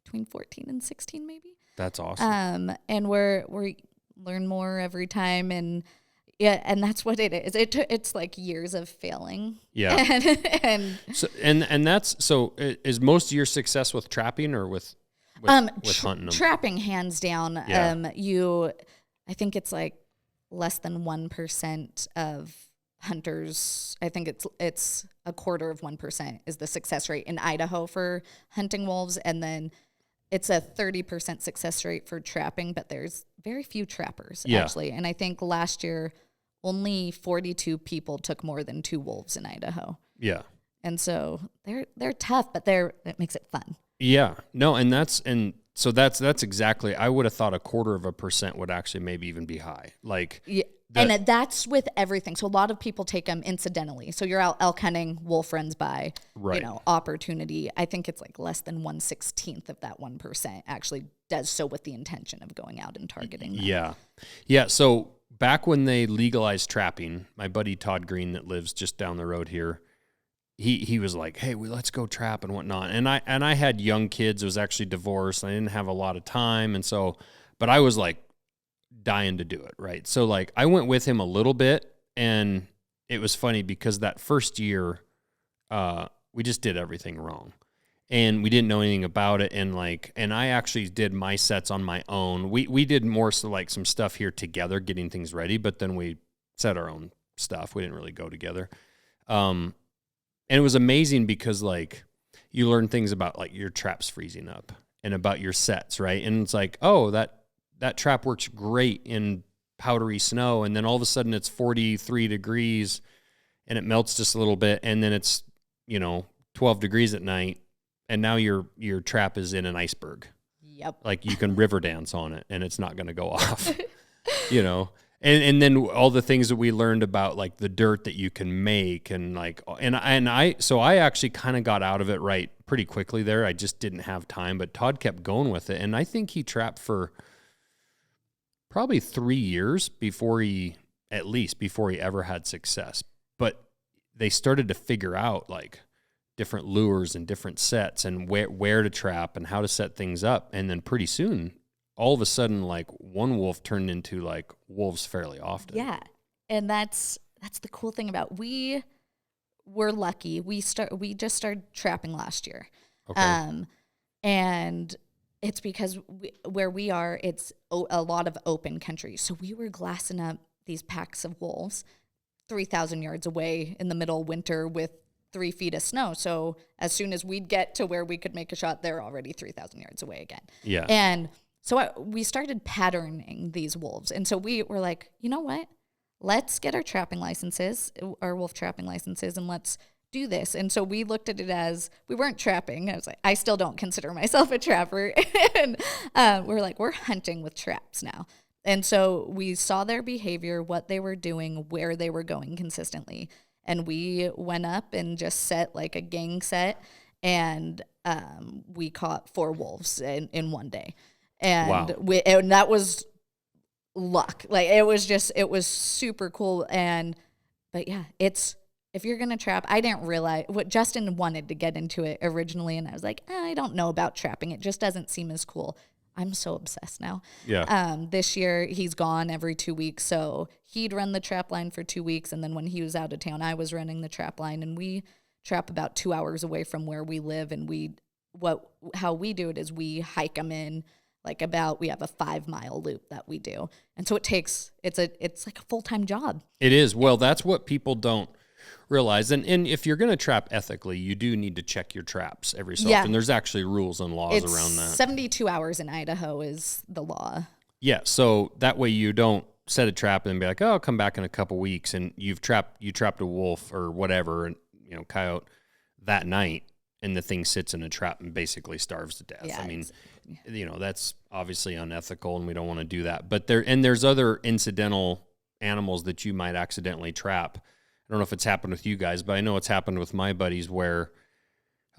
between 14 and 16 maybe. That's awesome. And we learn more every time, and Yeah, and that's what it is. It's like years of failing. Yeah. and So and that's so is most of your success with trapping or with hunting them? Trapping, hands down. Yeah. I think it's like less than 1% of hunters. I think it's a quarter of 1% is the success rate in Idaho for hunting wolves, and then it's a 30% success rate for trapping. But there's very few trappers actually, and I think last year only 42 people took more than 2 wolves in Idaho. Yeah. And so they're tough, but it makes it fun. Yeah. No, so that's exactly, I would have thought a quarter of a percent would actually maybe even be high. Like, yeah. And that's with everything. So a lot of people take them incidentally. So you're out elk hunting, wolf runs by, right. Opportunity. I think it's like less than 1/16 of that 1% actually does so with the intention of going out and targeting them. Yeah. Yeah. So back when they legalized trapping, my buddy Todd Green that lives just down the road here, he was like, hey, let's go trap and whatnot. And I had young kids. I was actually divorced. I didn't have a lot of time. And so, but I was like dying to do it. Right. So like I went with him a little bit, and it was funny because that first year, we just did everything wrong. And we didn't know anything about it. And I actually did my sets on my own. We did more so like some stuff here together, getting things ready, but then we set our own stuff. We didn't really go together. And it was amazing because like you learn things about like your traps freezing up and about your sets, right? And it's like, oh, that trap works great in powdery snow, and then all of a sudden it's 43 degrees and it melts just a little bit, and then it's 12 degrees at night, and now your trap is in an iceberg. Yep. Like you can river dance on it and it's not going to go off. And then all the things that we learned about like the dirt that you can make, and like so I actually kind of got out of it right pretty quickly there. I just didn't have time, but Todd kept going with it, and I think he trapped for probably 3 years before he ever had success. But they started to figure out like different lures and different sets and where to trap and how to set things up, and then pretty soon all of a sudden, like one wolf turned into like wolves fairly often. Yeah. And that's the cool thing about, we're lucky. We just started trapping last year. Okay. And it's because where we are, it's a lot of open country. So we were glassing up these packs of wolves 3,000 yards away in the middle of winter with 3 feet of snow. So as soon as we'd get to where we could make a shot, they're already 3,000 yards away again. Yeah. And so we started patterning these wolves. And so we were like, you know what? Let's get our wolf trapping licenses, and let's do this. And so we looked at it as, we weren't trapping. I was like, I still don't consider myself a trapper. And we're like, we're hunting with traps now. And so we saw their behavior, what they were doing, where they were going consistently. And we went up and just set like a gang set, and we caught 4 wolves in one day. And wow. And that was luck. Like it was super cool. But yeah, if you're going to trap, I didn't realize what Justin wanted to get into it originally. And I was like, I don't know about trapping. It just doesn't seem as cool. I'm so obsessed now. Yeah. This year he's gone every 2 weeks. So he'd run the trap line for 2 weeks. And then when he was out of town, I was running the trap line, and we trap about 2 hours away from where we live. And how we do it is we hike them in. We have a 5-mile loop that we do. And so it's like a full-time job. It is. Well, that's what people don't realize. And if you're going to trap ethically, you do need to check your traps every so often. There's actually rules and laws around that. 72 hours in Idaho is the law. Yeah. So that way you don't set a trap and be like, oh, I'll come back in a couple weeks, and you trapped a wolf or whatever, and coyote that night, and the thing sits in a trap and basically starves to death. Yeah, I mean, that's obviously unethical, and we don't want to do that. But there's other incidental animals that you might accidentally trap. I don't know if it's happened with you guys, but I know it's happened with my buddies where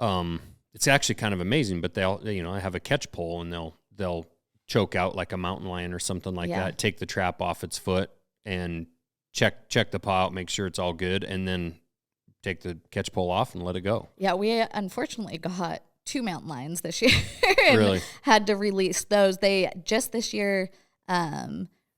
it's actually kind of amazing. But they'll have a catch pole, and they'll choke out like a mountain lion or something like that. Take the trap off its foot and check the paw out, make sure it's all good, and then take the catch pole off and let it go. Yeah, we unfortunately got 2 mountain lions this year and really? had to release those. They just this year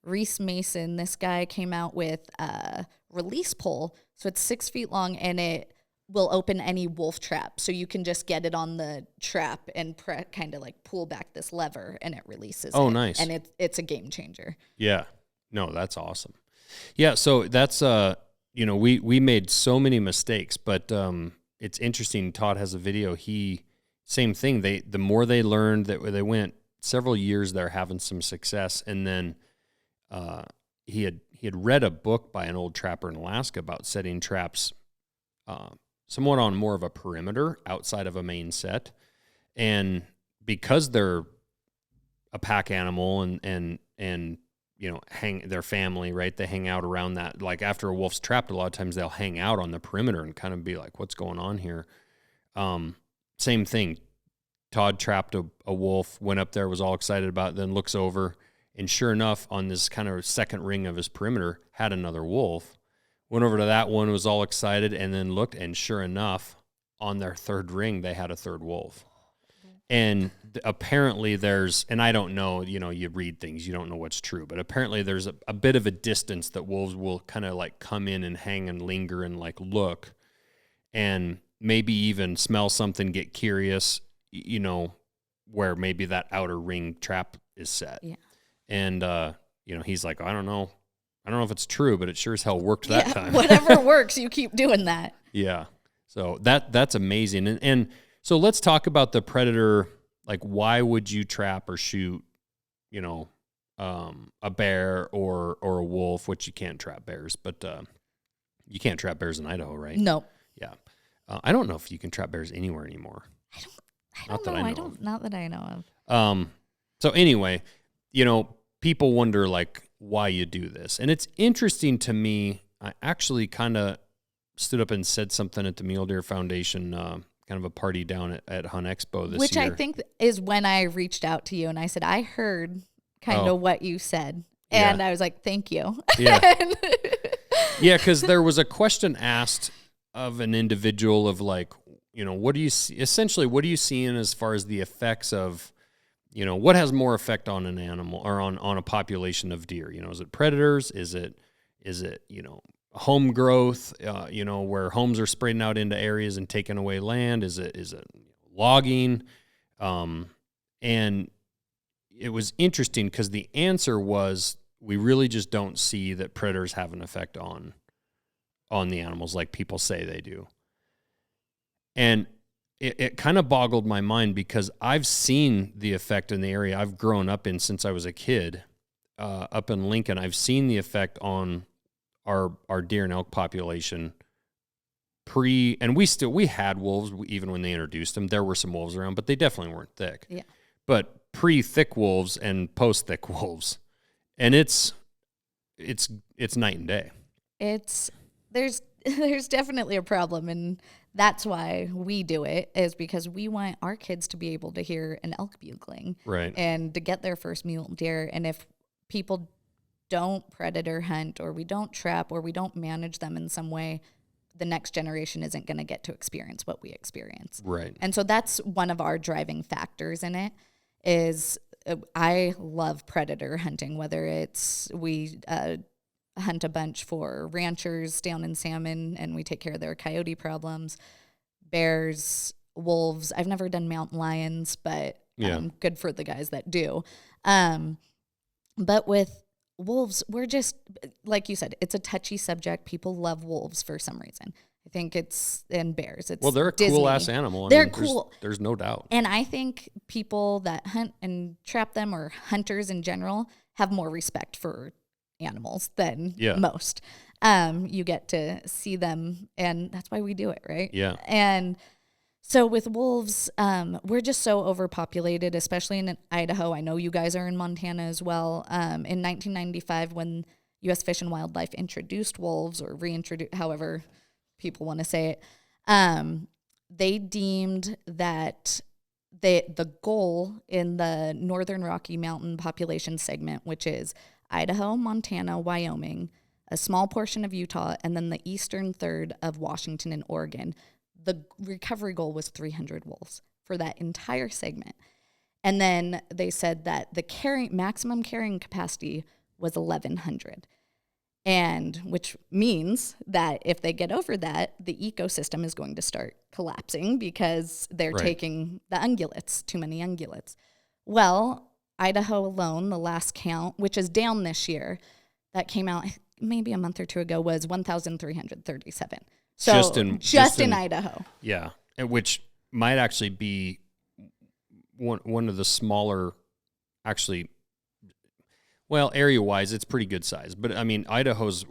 Reese Mason, this guy came out with a release pole. So it's 6 feet long and it will open any wolf trap. So you can just get it on the trap and kind of like pull back this lever and it releases Oh, it. nice. And it's a game changer. Yeah. No, that's awesome. Yeah, so that's we made so many mistakes, but it's interesting. Todd has a video. Same thing. The more they learned, that they went several years there having some success, and then he had read a book by an old trapper in Alaska about setting traps somewhat on more of a perimeter outside of a main set, and because they're a pack animal and hang their family, right? They hang out around that. Like after a wolf's trapped, a lot of times they'll hang out on the perimeter and kind of be like, "What's going on here?" Same thing. Todd trapped a wolf, went up there, was all excited about it, then looks over, and sure enough, on this kind of second ring of his perimeter, had another wolf. Went over to that one, was all excited, and then looked, and sure enough, on their third ring, they had a third wolf. And apparently there's, and I don't know, you read things, you don't know what's true, but apparently there's a bit of a distance that wolves will kind of like come in and hang and linger and like look and maybe even smell something, get curious, where maybe that outer ring trap is set. Yeah. And, he's like, I don't know if it's true, but it sure as hell worked that time. Whatever works, you keep doing that. Yeah. So that's amazing. And so let's talk about the predator. Like, why would you trap or shoot, a bear or a wolf, which you can't trap bears, but you can't trap bears in Idaho, right? No. Yeah. I don't know if you can trap bears anywhere anymore. I don't know. Not that I know of. So anyway, people wonder like why you do this. And it's interesting to me. I actually kind of stood up and said something at the Mule Deer Foundation, kind of a party down at Hunt Expo this year. Which I think is when I reached out to you and I said, I heard kind of what you said. And I was like, thank you. Yeah. Yeah, because there was a question asked of an individual of like, what do you see? Essentially, what are you seeing as far as the effects of, what has more effect on an animal or on a population of deer? Is it predators? Is it home growth? Where homes are spreading out into areas and taking away land? Is it logging? And it was interesting because the answer was we really just don't see that predators have an effect on the animals like people say they do. And it kind of boggled my mind because I've seen the effect in the area I've grown up in since I was a kid, up in Lincoln. I've seen the effect on our deer and elk population and we had wolves even when they introduced them. There were some wolves around, but they definitely weren't thick. Yeah. But pre-thick wolves and post-thick wolves, and it's night and day. There's definitely a problem, and that's why we do it, is because we want our kids to be able to hear an elk bugling, right? And to get their first mule deer. And if people don't predator hunt, or we don't trap, or we don't manage them in some way, the next generation isn't going to get to experience what we experience, right? And so that's one of our driving factors in it. Is I love predator hunting, whether it's we hunt a bunch for ranchers down in Salmon and we take care of their coyote problems, bears, wolves. I've never done mountain lions, but good for the guys that do. But with wolves, we're just, like you said, it's a touchy subject. People love wolves for some reason. I think and bears. It's they're a Disney. Cool ass animal. They're cool. There's no doubt. And I think people that hunt and trap them, or hunters in general, have more respect for animals than most. You get to see them, and that's why we do it, right? Yeah. And so with wolves, we're just so overpopulated, especially in Idaho. I know you guys are in Montana as well. In 1995, when U.S. Fish and Wildlife introduced wolves, or reintroduced, however people want to say it, they deemed that the goal in the Northern Rocky Mountain population segment, which is Idaho, Montana, Wyoming, a small portion of Utah, and then the eastern third of Washington and Oregon, the recovery goal was 300 wolves for that entire segment. And then they said that the maximum carrying capacity was 1,100. And which means that if they get over that, the ecosystem is going to start collapsing because they're taking the ungulates, too many ungulates. Well, Idaho alone, the last count, which is down this year, that came out maybe a month or two ago, was 1,337. So just in Idaho. Yeah, which might actually be one of the smaller, actually. Well, area-wise, it's pretty good size, but I mean, Idaho's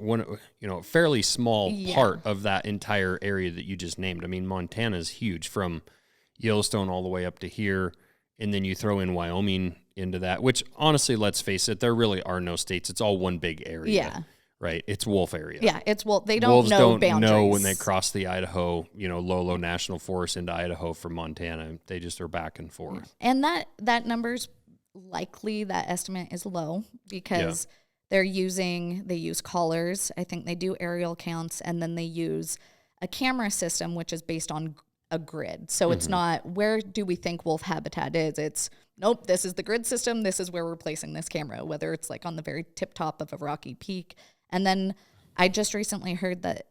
fairly small part of that entire area that you just named. I mean, Montana's huge from Yellowstone all the way up to here, and then you throw in Wyoming into that, which honestly, let's face it, there really are no states. It's all one big area. Yeah. Right? It's wolf area. Yeah, it's wolf. They don't Wolves know don't boundaries. know when they cross the Idaho, Lolo National Forest into Idaho from Montana. They just are back and forth. And that number's likely, that estimate is low because they use collars. I think they do aerial counts, and then they use a camera system, which is based on a grid. So it's not, where do we think wolf habitat is? It's, nope, this is the grid system. This is where we're placing this camera, whether it's like on the very tip top of a rocky peak. And then I just recently heard that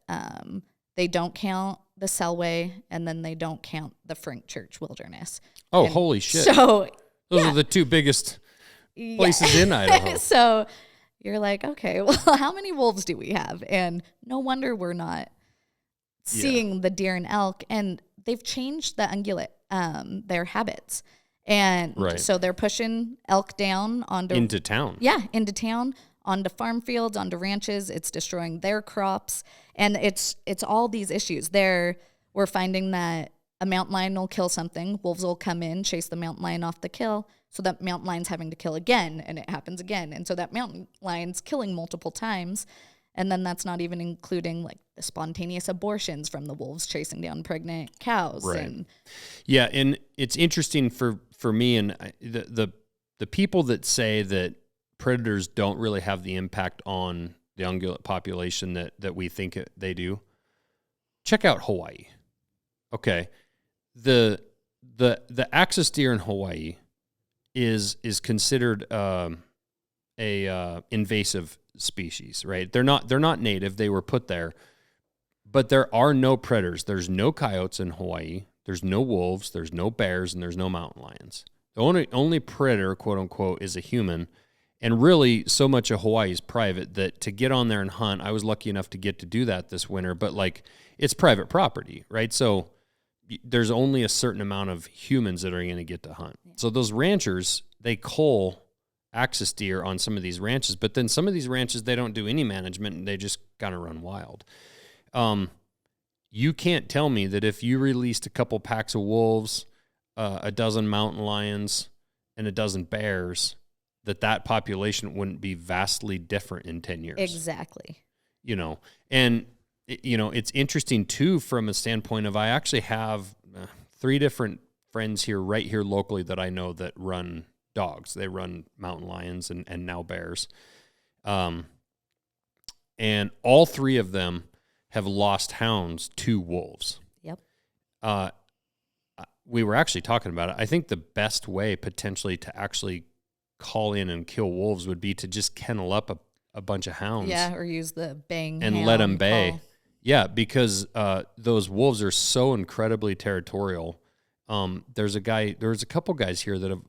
they don't count the Selway, and then they don't count the Frank Church Wilderness. Oh, holy shit. So those are the two biggest places in Idaho. So you're like, okay, well, how many wolves do we have? And no wonder we're not seeing the deer and elk. And they've changed the ungulate, their habits. And so they're pushing elk down into town. Yeah, into town, onto farm fields, onto ranches. It's destroying their crops. And it's all these issues. We're finding that a mountain lion will kill something. Wolves will come in, chase the mountain lion off the kill. So that mountain lion's having to kill again, and it happens again. And so that mountain lion's killing multiple times. And then that's not even including like the spontaneous abortions from the wolves chasing down pregnant cows. Right. And it's interesting for me and the people that say that predators don't really have the impact on the ungulate population that we think they do. Check out Hawaii. Okay. The axis deer in Hawaii is considered a invasive species, right? They're not native. They were put there, but there are no predators. There's no coyotes in Hawaii. There's no wolves. There's no bears, and there's no mountain lions. The only predator, quote unquote, is a human. And really, so much of Hawaii is private that to get on there and hunt, I was lucky enough to get to do that this winter. But like, it's private property, right? So there's only a certain amount of humans that are going to get to hunt. Yeah. So those ranchers, they cull axis deer on some of these ranches, but then some of these ranches, they don't do any management and they just kind of run wild. You can't tell me that if you released a couple packs of wolves, a dozen mountain lions, and a dozen bears, that population wouldn't be vastly different in 10 years. Exactly. And it's interesting too, from a standpoint of, I actually have 3 different friends right here locally that I know that run dogs. They run mountain lions and now bears. And all 3 of them have lost hounds to wolves. Yep. We were actually talking about it. I think the best way potentially to actually call in and kill wolves would be to just kennel up a bunch of hounds. Yeah, or use the bang and let them bay. Call. Yeah, because those wolves are so incredibly territorial. There's a couple guys here that have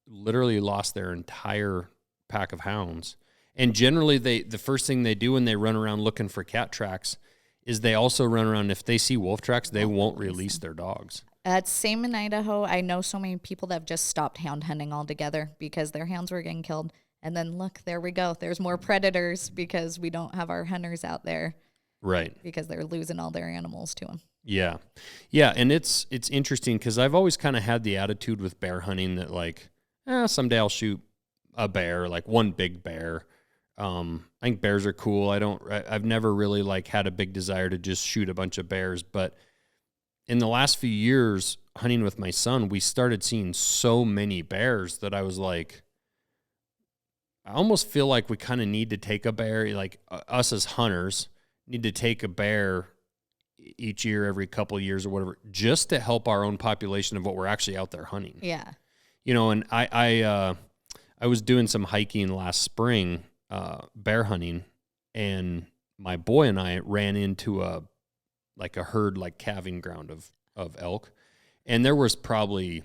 literally lost their entire pack of hounds. And generally the first thing they do when they run around looking for cat tracks is they also run around, if they see wolf tracks, they won't release their dogs. Same in Idaho. I know so many people that have just stopped hound hunting altogether because their hounds were getting killed. And then look, there we go. There's more predators because we don't have our hunters out there. Right. Because they're losing all their animals to them. Yeah. Yeah, and it's interesting because I've always kind of had the attitude with bear hunting that like, someday I'll shoot a bear, like one big bear. I think bears are cool. I've never really like had a big desire to just shoot a bunch of bears, but in the last few years hunting with my son, we started seeing so many bears that I was like, I almost feel like we kind of need to take a bear, like us as hunters need to take a bear each year, every couple of years or whatever, just to help our own population of what we're actually out there hunting. Yeah. And I was doing some hiking last spring bear hunting, and my boy and I ran into a herd, like calving ground of elk. And there was probably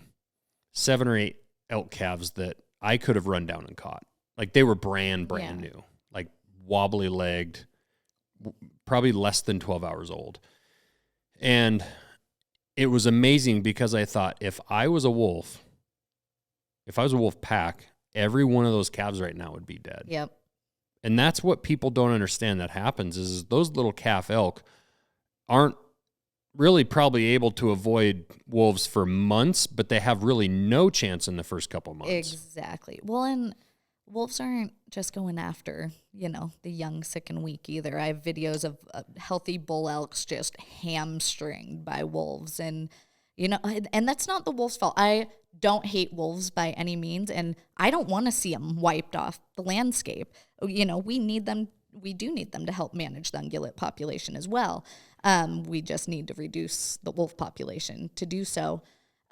7 or 8 elk calves that I could have run down and caught. Like they were brand new, like wobbly legged, probably less than 12 hours old. And it was amazing because I thought if I was a wolf pack, every one of those calves right now would be dead. Yep. And that's what people don't understand that happens is those little calf elk aren't really probably able to avoid wolves for months, but they have really no chance in the first couple months. Exactly. Well, and wolves aren't just going after, the young, sick, and weak either. I have videos of healthy bull elks just hamstringed by wolves. And, and that's not the wolf's fault. I don't hate wolves by any means, and I don't want to see them wiped off the landscape. We need them. We do need them to help manage the ungulate population as well. We just need to reduce the wolf population to do so.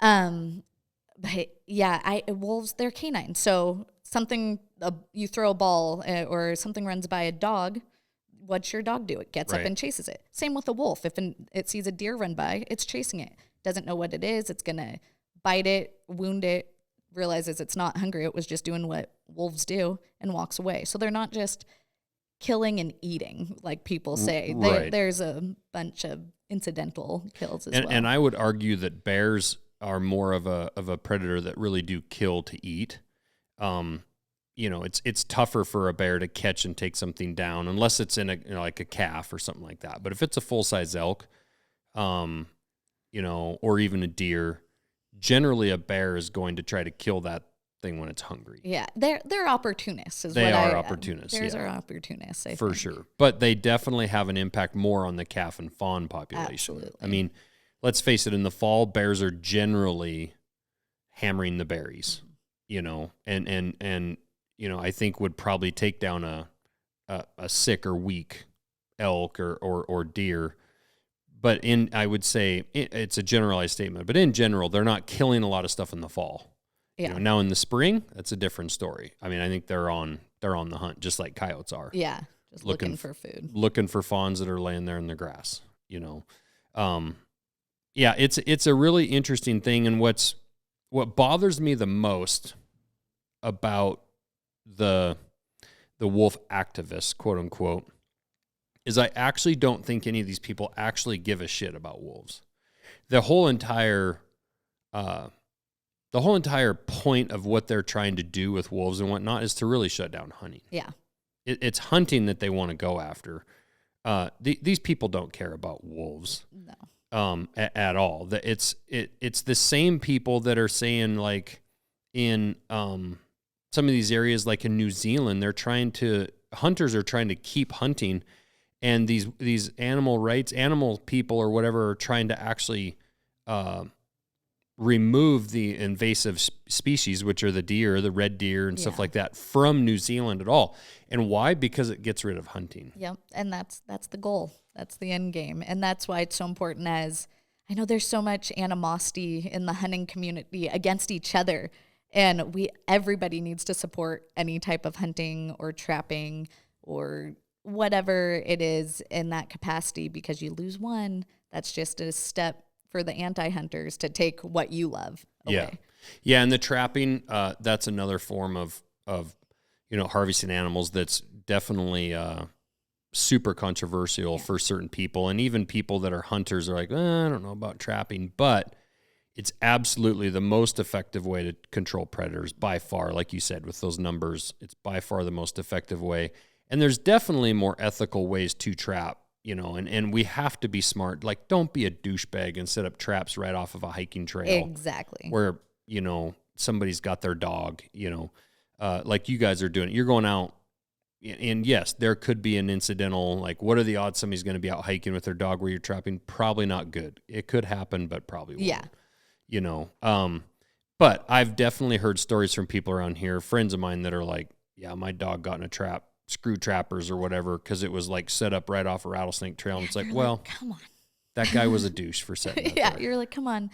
But yeah, wolves, they're canine. So you throw a ball or something runs by a dog, what's your dog do? It gets up and chases it. Same with a wolf. If it sees a deer run by, it's chasing it. Doesn't know what it is. It's going to bite it, wound it, realizes it's not hungry. It was just doing what wolves do and walks away. So they're not just killing and eating like people say. There's a bunch of incidental kills as well. And I would argue that bears are more of a predator that really do kill to eat. It's tougher for a bear to catch and take something down unless it's in like a calf or something like that. But if it's a full-size elk, or even a deer, generally a bear is going to try to kill that thing when it's hungry. Yeah, they're opportunists. They are opportunists. Bears are opportunists, I for think. sure. But they definitely have an impact more on the calf and fawn population. Absolutely. I mean, let's face it, in the fall, bears are generally hammering the berries, and I think would probably take down a sick or weak elk or deer. But I would say it's a generalized statement, but in general, they're not killing a lot of stuff in the fall. Yeah. Now in the spring, that's a different story. I mean, I think they're on the hunt, just like coyotes are. Yeah, just looking for food, looking for fawns that are laying there in the grass. Yeah, it's a really interesting thing, and what bothers me the most about the wolf activists, quote unquote, is I actually don't think any of these people actually give a shit about wolves. The whole entire point of what they're trying to do with wolves and whatnot is to really shut down hunting. Yeah. It's hunting that they want to go after. These people don't care about wolves. No. At all. It's the same people that are saying, like, in some of these areas, like in New Zealand, hunters are trying to keep hunting, and these animal people or whatever are trying to actually remove the invasive species, which are the deer, the red deer and stuff like that, from New Zealand at all. And why? Because it gets rid of hunting. Yep. And that's the goal. That's the end game. And that's why it's so important. As I know there's so much animosity in the hunting community against each other, and everybody needs to support any type of hunting or trapping or whatever it is in that capacity, because you lose one, that's just a step for the anti-hunters to take what you love away. Yeah. And the trapping, that's another form of harvesting animals that's definitely super controversial for certain people. And even people that are hunters are like, I don't know about trapping, but it's absolutely the most effective way to control predators by far. Like you said, with those numbers, it's by far the most effective way. And there's definitely more ethical ways to trap, and we have to be smart. Like, don't be a douchebag and set up traps right off of a hiking trail. Exactly. Where, somebody's got their dog, like you guys are doing. You're going out, and yes, there could be an incidental, like, what are the odds somebody's going to be out hiking with their dog where you're trapping? Probably not good. It could happen, but probably won't. Yeah. But I've definitely heard stories from people around here, friends of mine, that are like, yeah, my dog got in a trap, screw trappers or whatever, because it was like set up right off a rattlesnake trail. And it's like, well, come on. That guy was a douche for setting up there. You're like, come on.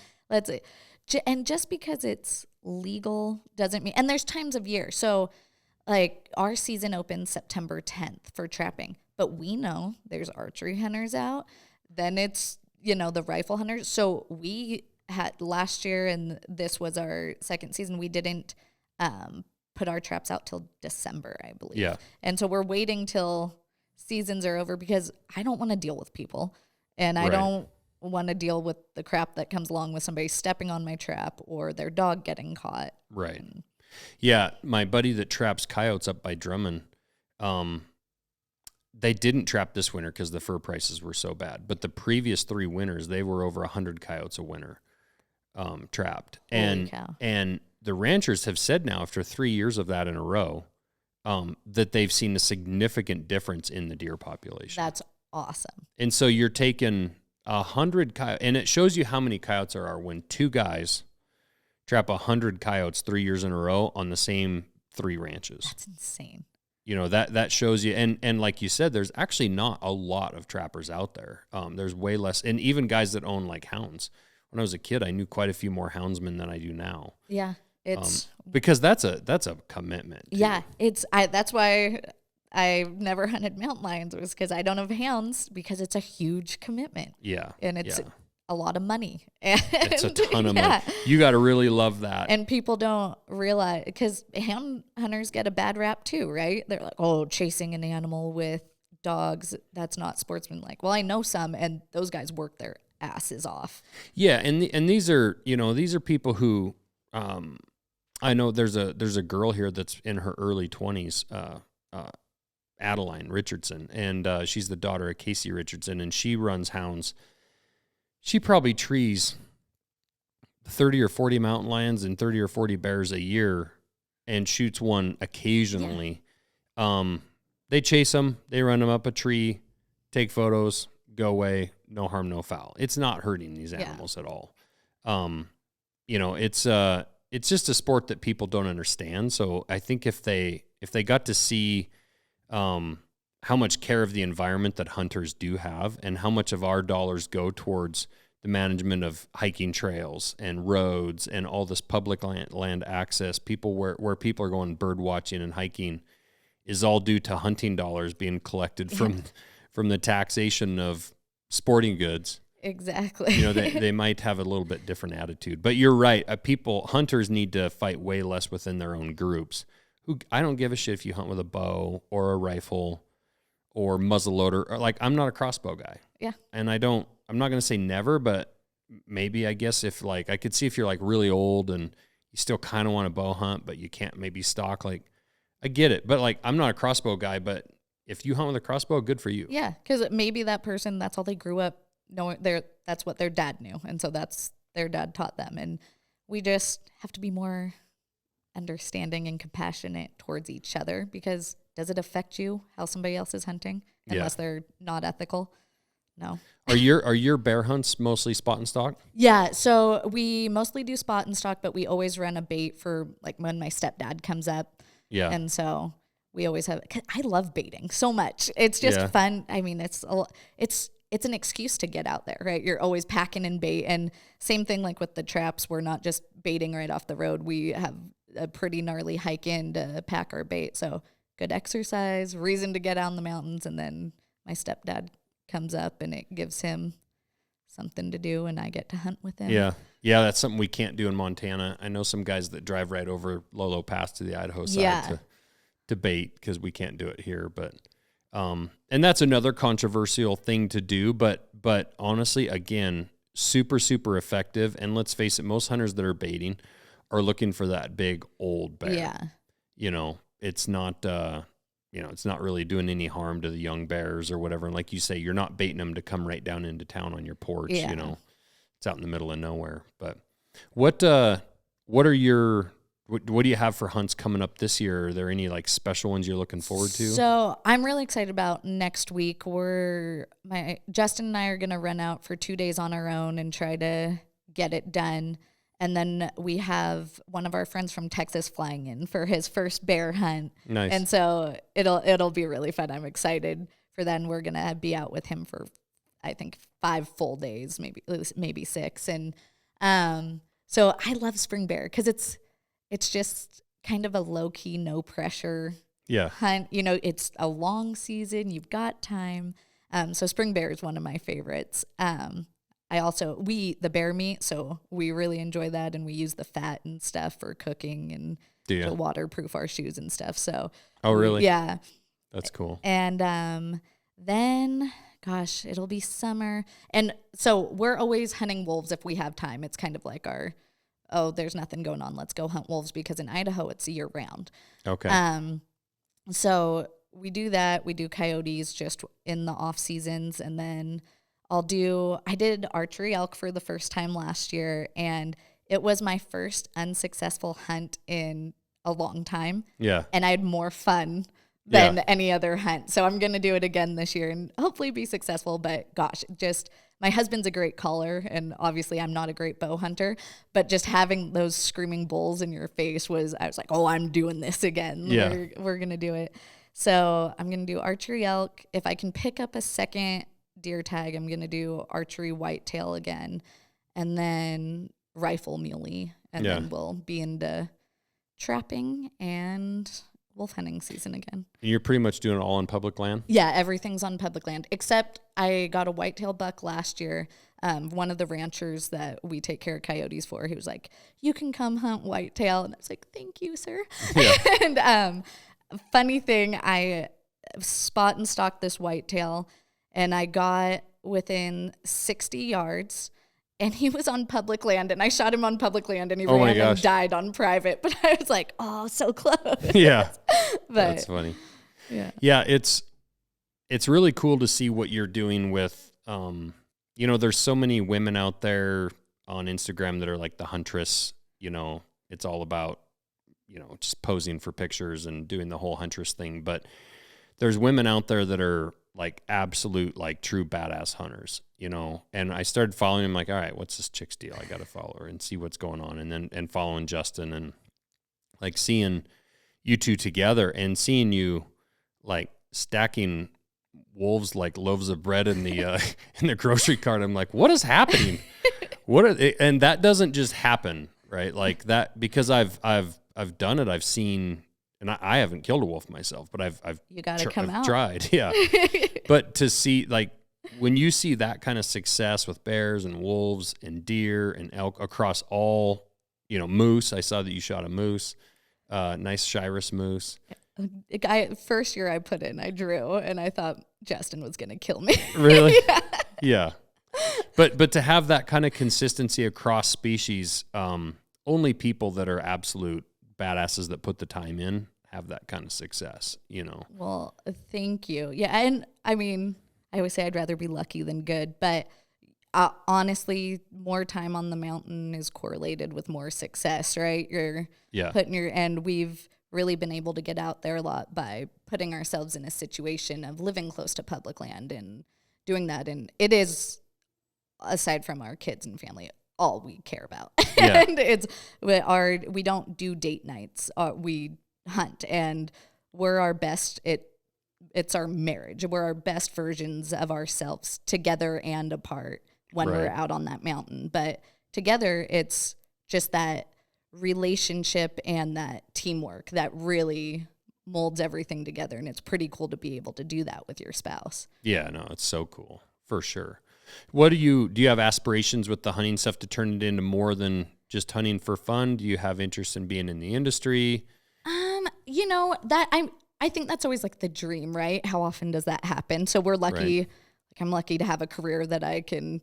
And just because it's legal doesn't mean, and there's times of year. So like our season opens September 10th for trapping, but we know there's archery hunters out. Then it's, the rifle hunters. So we had last year, and this was our second season, we didn't put our traps out till December, I believe. Yeah. And so we're waiting till seasons are over because I don't want to deal with people, and I don't want to deal with the crap that comes along with somebody stepping on my trap or their dog getting caught. Right. Yeah, my buddy that traps coyotes up by Drummond, they didn't trap this winter because the fur prices were so bad. But the previous 3 winters, they were over 100 coyotes a winter trapped. Holy cow. And the ranchers have said now, after 3 years of that in a row, that they've seen a significant difference in the deer population. That's awesome. And so you're taking 100 coyotes, and it shows you how many coyotes there are when 2 guys trap 100 coyotes 3 years in a row on the same 3 ranches. That's insane. That shows you, and like you said, there's actually not a lot of trappers out there. There's way less, and even guys that own like hounds. When I was a kid, I knew quite a few more houndsmen than I do now. Yeah, it's because that's a commitment. Too. Yeah, that's why I've never hunted mountain lions, was because I don't have hounds, because it's a huge commitment. Yeah, and it's a lot of money. It's a ton of money. You got to really love that. And people don't realize, because hound hunters get a bad rap too, right? They're like, oh, chasing an animal with dogs, that's not sportsmanlike. Well, I know some, and those guys work their asses off. Yeah, and these are people who, I know there's a girl here that's in her early 20s, Adeline Richardson, and she's the daughter of Casey Richardson, and she runs hounds. She probably trees 30 or 40 mountain lions and 30 or 40 bears a year and shoots one occasionally. Yeah. They chase them, they run them up a tree, take photos, go away, no harm, no foul. It's not hurting these animals at all. It's just a sport that people don't understand. So I think if they got to see how much care of the environment that hunters do have, and how much of our dollars go towards the management of hiking trails and roads and all this public land access, people where people are going bird watching and hiking, is all due to hunting dollars being collected from the taxation of sporting goods. Exactly. They might have a little bit different attitude, but you're right. Hunters need to fight way less within their own groups. I don't give a shit if you hunt with a bow or a rifle or muzzleloader. Or like, I'm not a crossbow guy. Yeah. And I'm not going to say never, but maybe, I guess, if like, I could see if you're like really old and you still kind of want to bow hunt, but you can't maybe stalk, like, I get it. But like, I'm not a crossbow guy, but if you hunt with a crossbow, good for you. Yeah. Because maybe that person, that's all they grew up knowing, that's what their dad knew. And so that's their dad taught them. And we just have to be more understanding and compassionate towards each other, because does it affect you how somebody else is hunting unless they're not ethical? No. Are your bear hunts mostly spot and stalk? Yeah, so we mostly do spot and stalk, but we always run a bait for like when my stepdad comes up. Yeah. And so we always have, 'cause I love baiting so much. It's just fun. I mean, it's an excuse to get out there, right? You're always packing in bait, and same thing like with the traps. We're not just baiting right off the road. We have a pretty gnarly hike in to pack our bait. So good exercise, reason to get out in the mountains. And then my stepdad comes up and it gives him something to do, and I get to hunt with him. Yeah. Yeah, that's something we can't do in Montana. I know some guys that drive right over Lolo Pass to the Idaho side to bait, because we can't do it here. But and that's another controversial thing to do, but honestly, again, super, super effective. And let's face it, most hunters that are baiting are looking for that big old bear. Yeah. It's not it's not really doing any harm to the young bears or whatever. And like you say, you're not baiting them to come right down into town on your porch. Yeah. It's out in the middle of nowhere. But what do you have for hunts coming up this year? Are there any like special ones you're looking forward to? So I'm really excited about next week. Justin and I are going to run out for 2 days on our own and try to get it done. And then we have one of our friends from Texas flying in for his first bear hunt. Nice. And so it'll be really fun. I'm excited for that. And we're going to be out with him for, I think, 5 full days, maybe 6. And so I love spring bear, because it's just kind of a low key, no pressure Yeah. hunt. You know, it's a long season. You've got time. So spring bear is one of my favorites. We eat the bear meat, so we really enjoy that, and we use the fat and stuff for cooking and to waterproof our shoes and stuff. So, oh, really? Yeah. That's cool. And then, gosh, it'll be summer. And so we're always hunting wolves if we have time. It's kind of like there's nothing going on, let's go hunt wolves, because in Idaho it's year round. Okay. So we do that. We do coyotes just in the off seasons, and then I did archery elk for the first time last year, and it was my first unsuccessful hunt in a long time. Yeah. And I had more fun than any other hunt. So I'm going to do it again this year and hopefully be successful. But gosh, my husband's a great caller, and obviously I'm not a great bow hunter, but just having those screaming bulls in your face I was like, oh, I'm doing this again. Yeah. We're going to do it. So I'm going to do archery elk. If I can pick up a second deer tag, I'm going to do archery whitetail again, and then rifle muley. And then we'll be into trapping and wolf hunting season again. You're pretty much doing it all on public land? Yeah, everything's on public land, except I got a whitetail buck last year. One of the ranchers that we take care of coyotes for, he was like, you can come hunt whitetail. And I was like, thank you, sir. Yeah. And funny thing, I spot and stalked this whitetail, and I got within 60 yards, and he was on public land, and I shot him on public land, and he ran and died on private. But I was like, oh, so close. Yeah. But, that's funny. Yeah. Yeah, it's really cool to see what you're doing with, there's so many women out there on Instagram that are like the huntress, it's all about, just posing for pictures and doing the whole huntress thing. But there's women out there that are like absolute, like true badass hunters, and I started following him, like, all right, what's this chick's deal? I got to follow her and see what's going on. And following Justin, and like seeing you two together and seeing you like stacking wolves like loaves of bread in the in the grocery cart. I'm like, what is happening? And that doesn't just happen, right? Like that, because I've done it. I've seen, and I haven't killed a wolf myself, but I've tried. Yeah. But to see, like, when you see that kind of success with bears and wolves and deer and elk across all, moose. I saw that you shot a moose, nice Shiras moose. First year I put in, I drew, and I thought Justin was going to kill me. Really? Yeah. But to have that kind of consistency across species, only people that are absolute badasses that put the time in have that kind of success, Well, thank you. Yeah. And I mean, I always say I'd rather be lucky than good, but honestly, more time on the mountain is correlated with more success, right? And we've really been able to get out there a lot by putting ourselves in a situation of living close to public land and doing that. And it is, aside from our kids and family, all we care about. Yeah. And we don't do date nights. We hunt, and we're our best. It's our marriage. We're our best versions of ourselves together and apart when we're out on that mountain. But together, it's just that relationship and that teamwork that really molds everything together. And it's pretty cool to be able to do that with your spouse. Yeah, no, it's so cool for sure. What do you have aspirations with the hunting stuff to turn it into more than just hunting for fun? Do you have interest in being in the industry? I think that's always like the dream, right? How often does that happen? So we're lucky, like I'm lucky to have a career that I can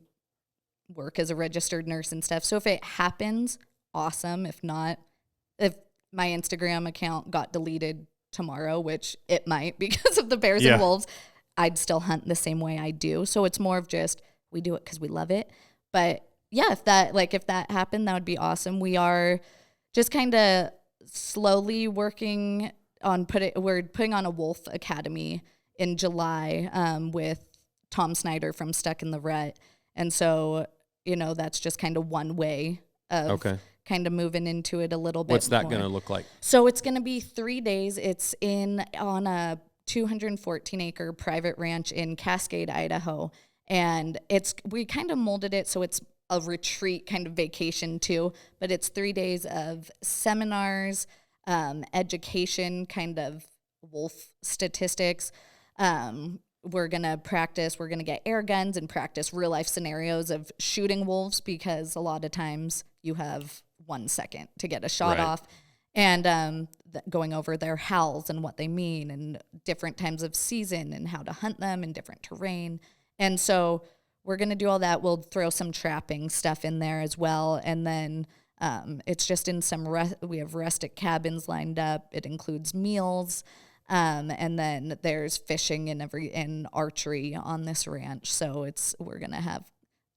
work as a registered nurse and stuff. So if it happens, awesome. If not, if my Instagram account got deleted tomorrow, which it might because of the bears and wolves, I'd still hunt the same way I do. So it's more of just, we do it because we love it. But yeah, if that happened, that would be awesome. We are just kind of slowly working on we're putting on a wolf academy in July with Tom Snyder from Stuck in the Rut. And so, that's just kind of one way of kind of moving into it a little bit. What's that going to look like? So it's going to be 3 days. It's on a 214 acre private ranch in Cascade, Idaho. And we kind of molded it so it's a retreat kind of vacation too, but it's 3 days of seminars, education kind of wolf statistics. We're going to get air guns and practice real life scenarios of shooting wolves, because a lot of times you have 1 second to get a shot off, and going over their howls and what they mean, and different times of season and how to hunt them in different terrain. And so we're going to do all that. We'll throw some trapping stuff in there as well. And then it's just in some, we have rustic cabins lined up. It includes meals. And then there's fishing and archery on this ranch. So we're going to have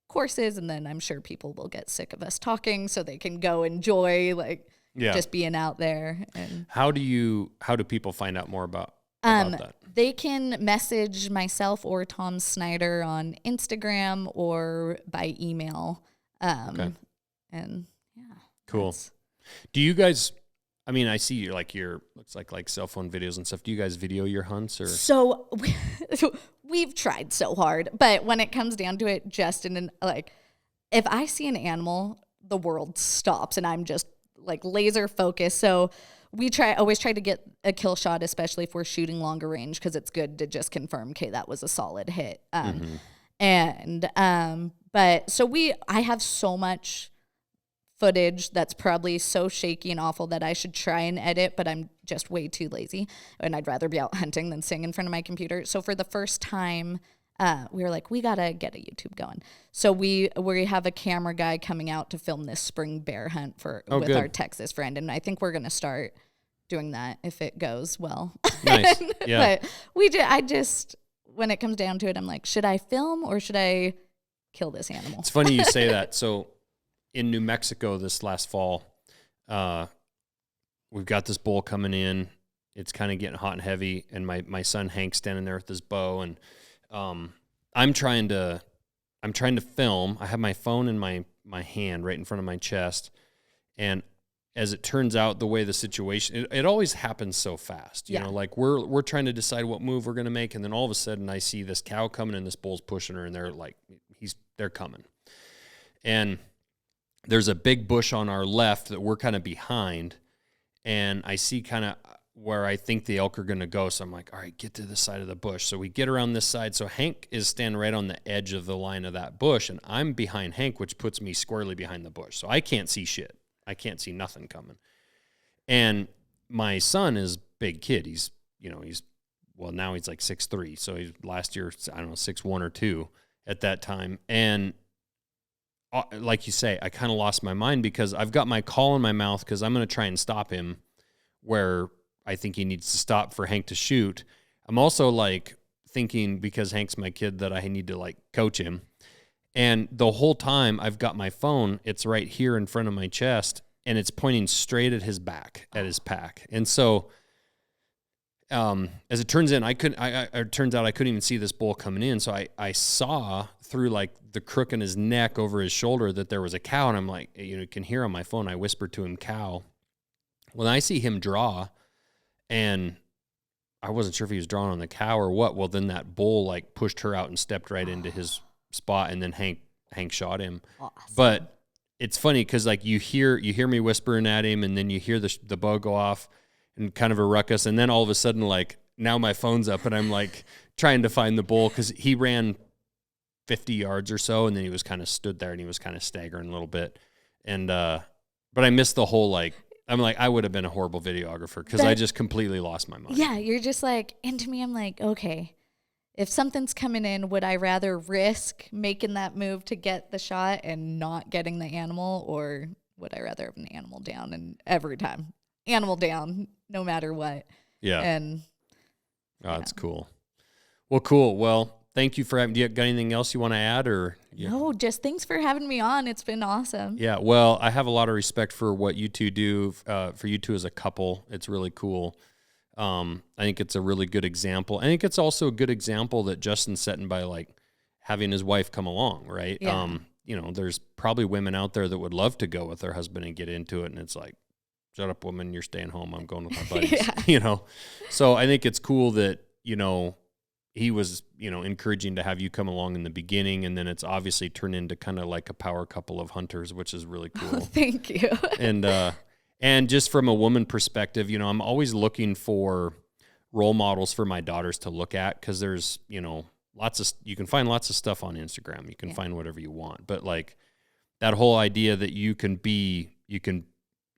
courses, and then I'm sure people will get sick of us talking, so they can go enjoy just being out there. And how do people find out more about that? They can message myself or Tom Snyder on Instagram or by email. And yeah. Cool. Do you guys, I mean, I see you looks like cell phone videos and stuff. Do you guys video your hunts, or? So we've tried so hard, but when it comes down to it, Justin, if I see an animal, the world stops, and I'm just laser focused. So we always try to get a kill shot, especially if we're shooting longer range, because it's good to just confirm, okay, that was a solid hit. But so I have so much footage that's probably so shaky and awful that I should try and edit, but I'm just way too lazy, and I'd rather be out hunting than sitting in front of my computer. So for the first time, we were like, we gotta get a YouTube going. So we have a camera guy coming out to film this spring bear hunt with our Texas friend, and I think we're gonna start doing that if it goes well. Nice. Yeah. But when it comes down to it, I'm like, should I film or should I kill this animal? It's funny you say that. So in New Mexico this last fall, we've got this bull coming in. It's kind of getting hot and heavy, and my son Hank's standing there with his bow, and I'm trying to film. I have my phone in my hand right in front of my chest, and as it turns out, the way the situation, it always happens so fast. You know, we're trying to decide what move we're going to make, and then all of a sudden I see this cow coming, and this bull's pushing her, and they're coming. And there's a big bush on our left that we're kind of behind, and I see kind of where I think the elk are going to go. So I'm like, all right, get to the side of the bush. So we get around this side. So Hank is standing right on the edge of the line of that bush, and I'm behind Hank, which puts me squarely behind the bush. So I can't see shit. I can't see nothing coming. And my son is a big kid. Now he's like 6'3". So he's last year, I don't know, 6'1" or 6'2" at that time. And like you say, I kind of lost my mind because I've got my call in my mouth because I'm going to try and stop him where I think he needs to stop for Hank to shoot. I'm also thinking, because Hank's my kid, that I need to coach him. And the whole time I've got my phone, it's right here in front of my chest, and it's pointing straight at his back, at his pack. And so as it turns out, I couldn't even see this bull coming in. So I saw through the crook in his neck over his shoulder that there was a cow. And I'm like, you can hear on my phone, I whispered to him, cow. When I see him draw, and I wasn't sure if he was drawing on the cow or what. Well, then that bull pushed her out and stepped right into his spot, and then Hank shot him. Awesome. But it's funny because you hear me whispering at him, and then you hear the bow go off and kind of a ruckus, and then all of a sudden now my phone's up, and I'm trying to find the bull because he ran 50 yards or so, and then he was kind of stood there, and he was kind of staggering a little bit, and but I missed the whole I'm I would have been a horrible videographer because I just completely lost my mind. Yeah, you're just and to me, I'm okay, if something's coming in, would I rather risk making that move to get the shot and not getting the animal, or would I rather have an animal down? And every time, animal down, no matter what. Yeah. And that's cool. Well, cool. Well, thank you for having. Do you got anything else you want to add, or? Yeah. No, just thanks for having me on. It's been awesome. Yeah. Well, I have a lot of respect for what you two do. For you two as a couple, it's really cool. I think it's a really good example. I think it's also a good example that Justin's setting by having his wife come along, right? Yeah. There's probably women out there that would love to go with their husband and get into it, and it's shut up, woman, you're staying home. I'm going with my buddies. Yeah. So I think it's cool that he was encouraging to have you come along in the beginning, and then it's obviously turned into kind of a power couple of hunters, which is really cool. Oh, thank you. And just from a woman perspective, you know, I'm always looking for role models for my daughters to look at, because there's, you know, you can find lots of stuff on Instagram. You can find whatever you want, but like that whole idea that you can be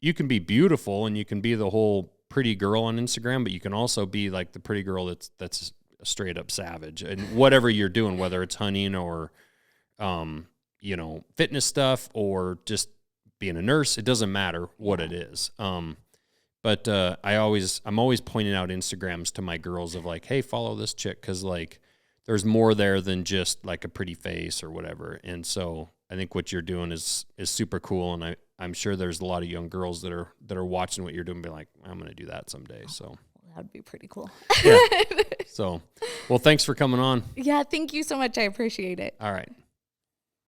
beautiful and you can be the whole pretty girl on Instagram, but you can also be like the pretty girl that's a straight up savage, and whatever you're doing, whether it's hunting or, you know, fitness stuff or just being a nurse, it doesn't matter what it is. But I'm always pointing out Instagrams to my girls of like, hey, follow this chick, because like there's more there than just like a pretty face or whatever. And so I think what you're doing is super cool, and I'm sure there's a lot of young girls that are watching what you're doing and be like, I'm going to do that someday. So that would be pretty cool. Yeah. So, well, thanks for coming on. Yeah, thank you so much. I appreciate it. All right.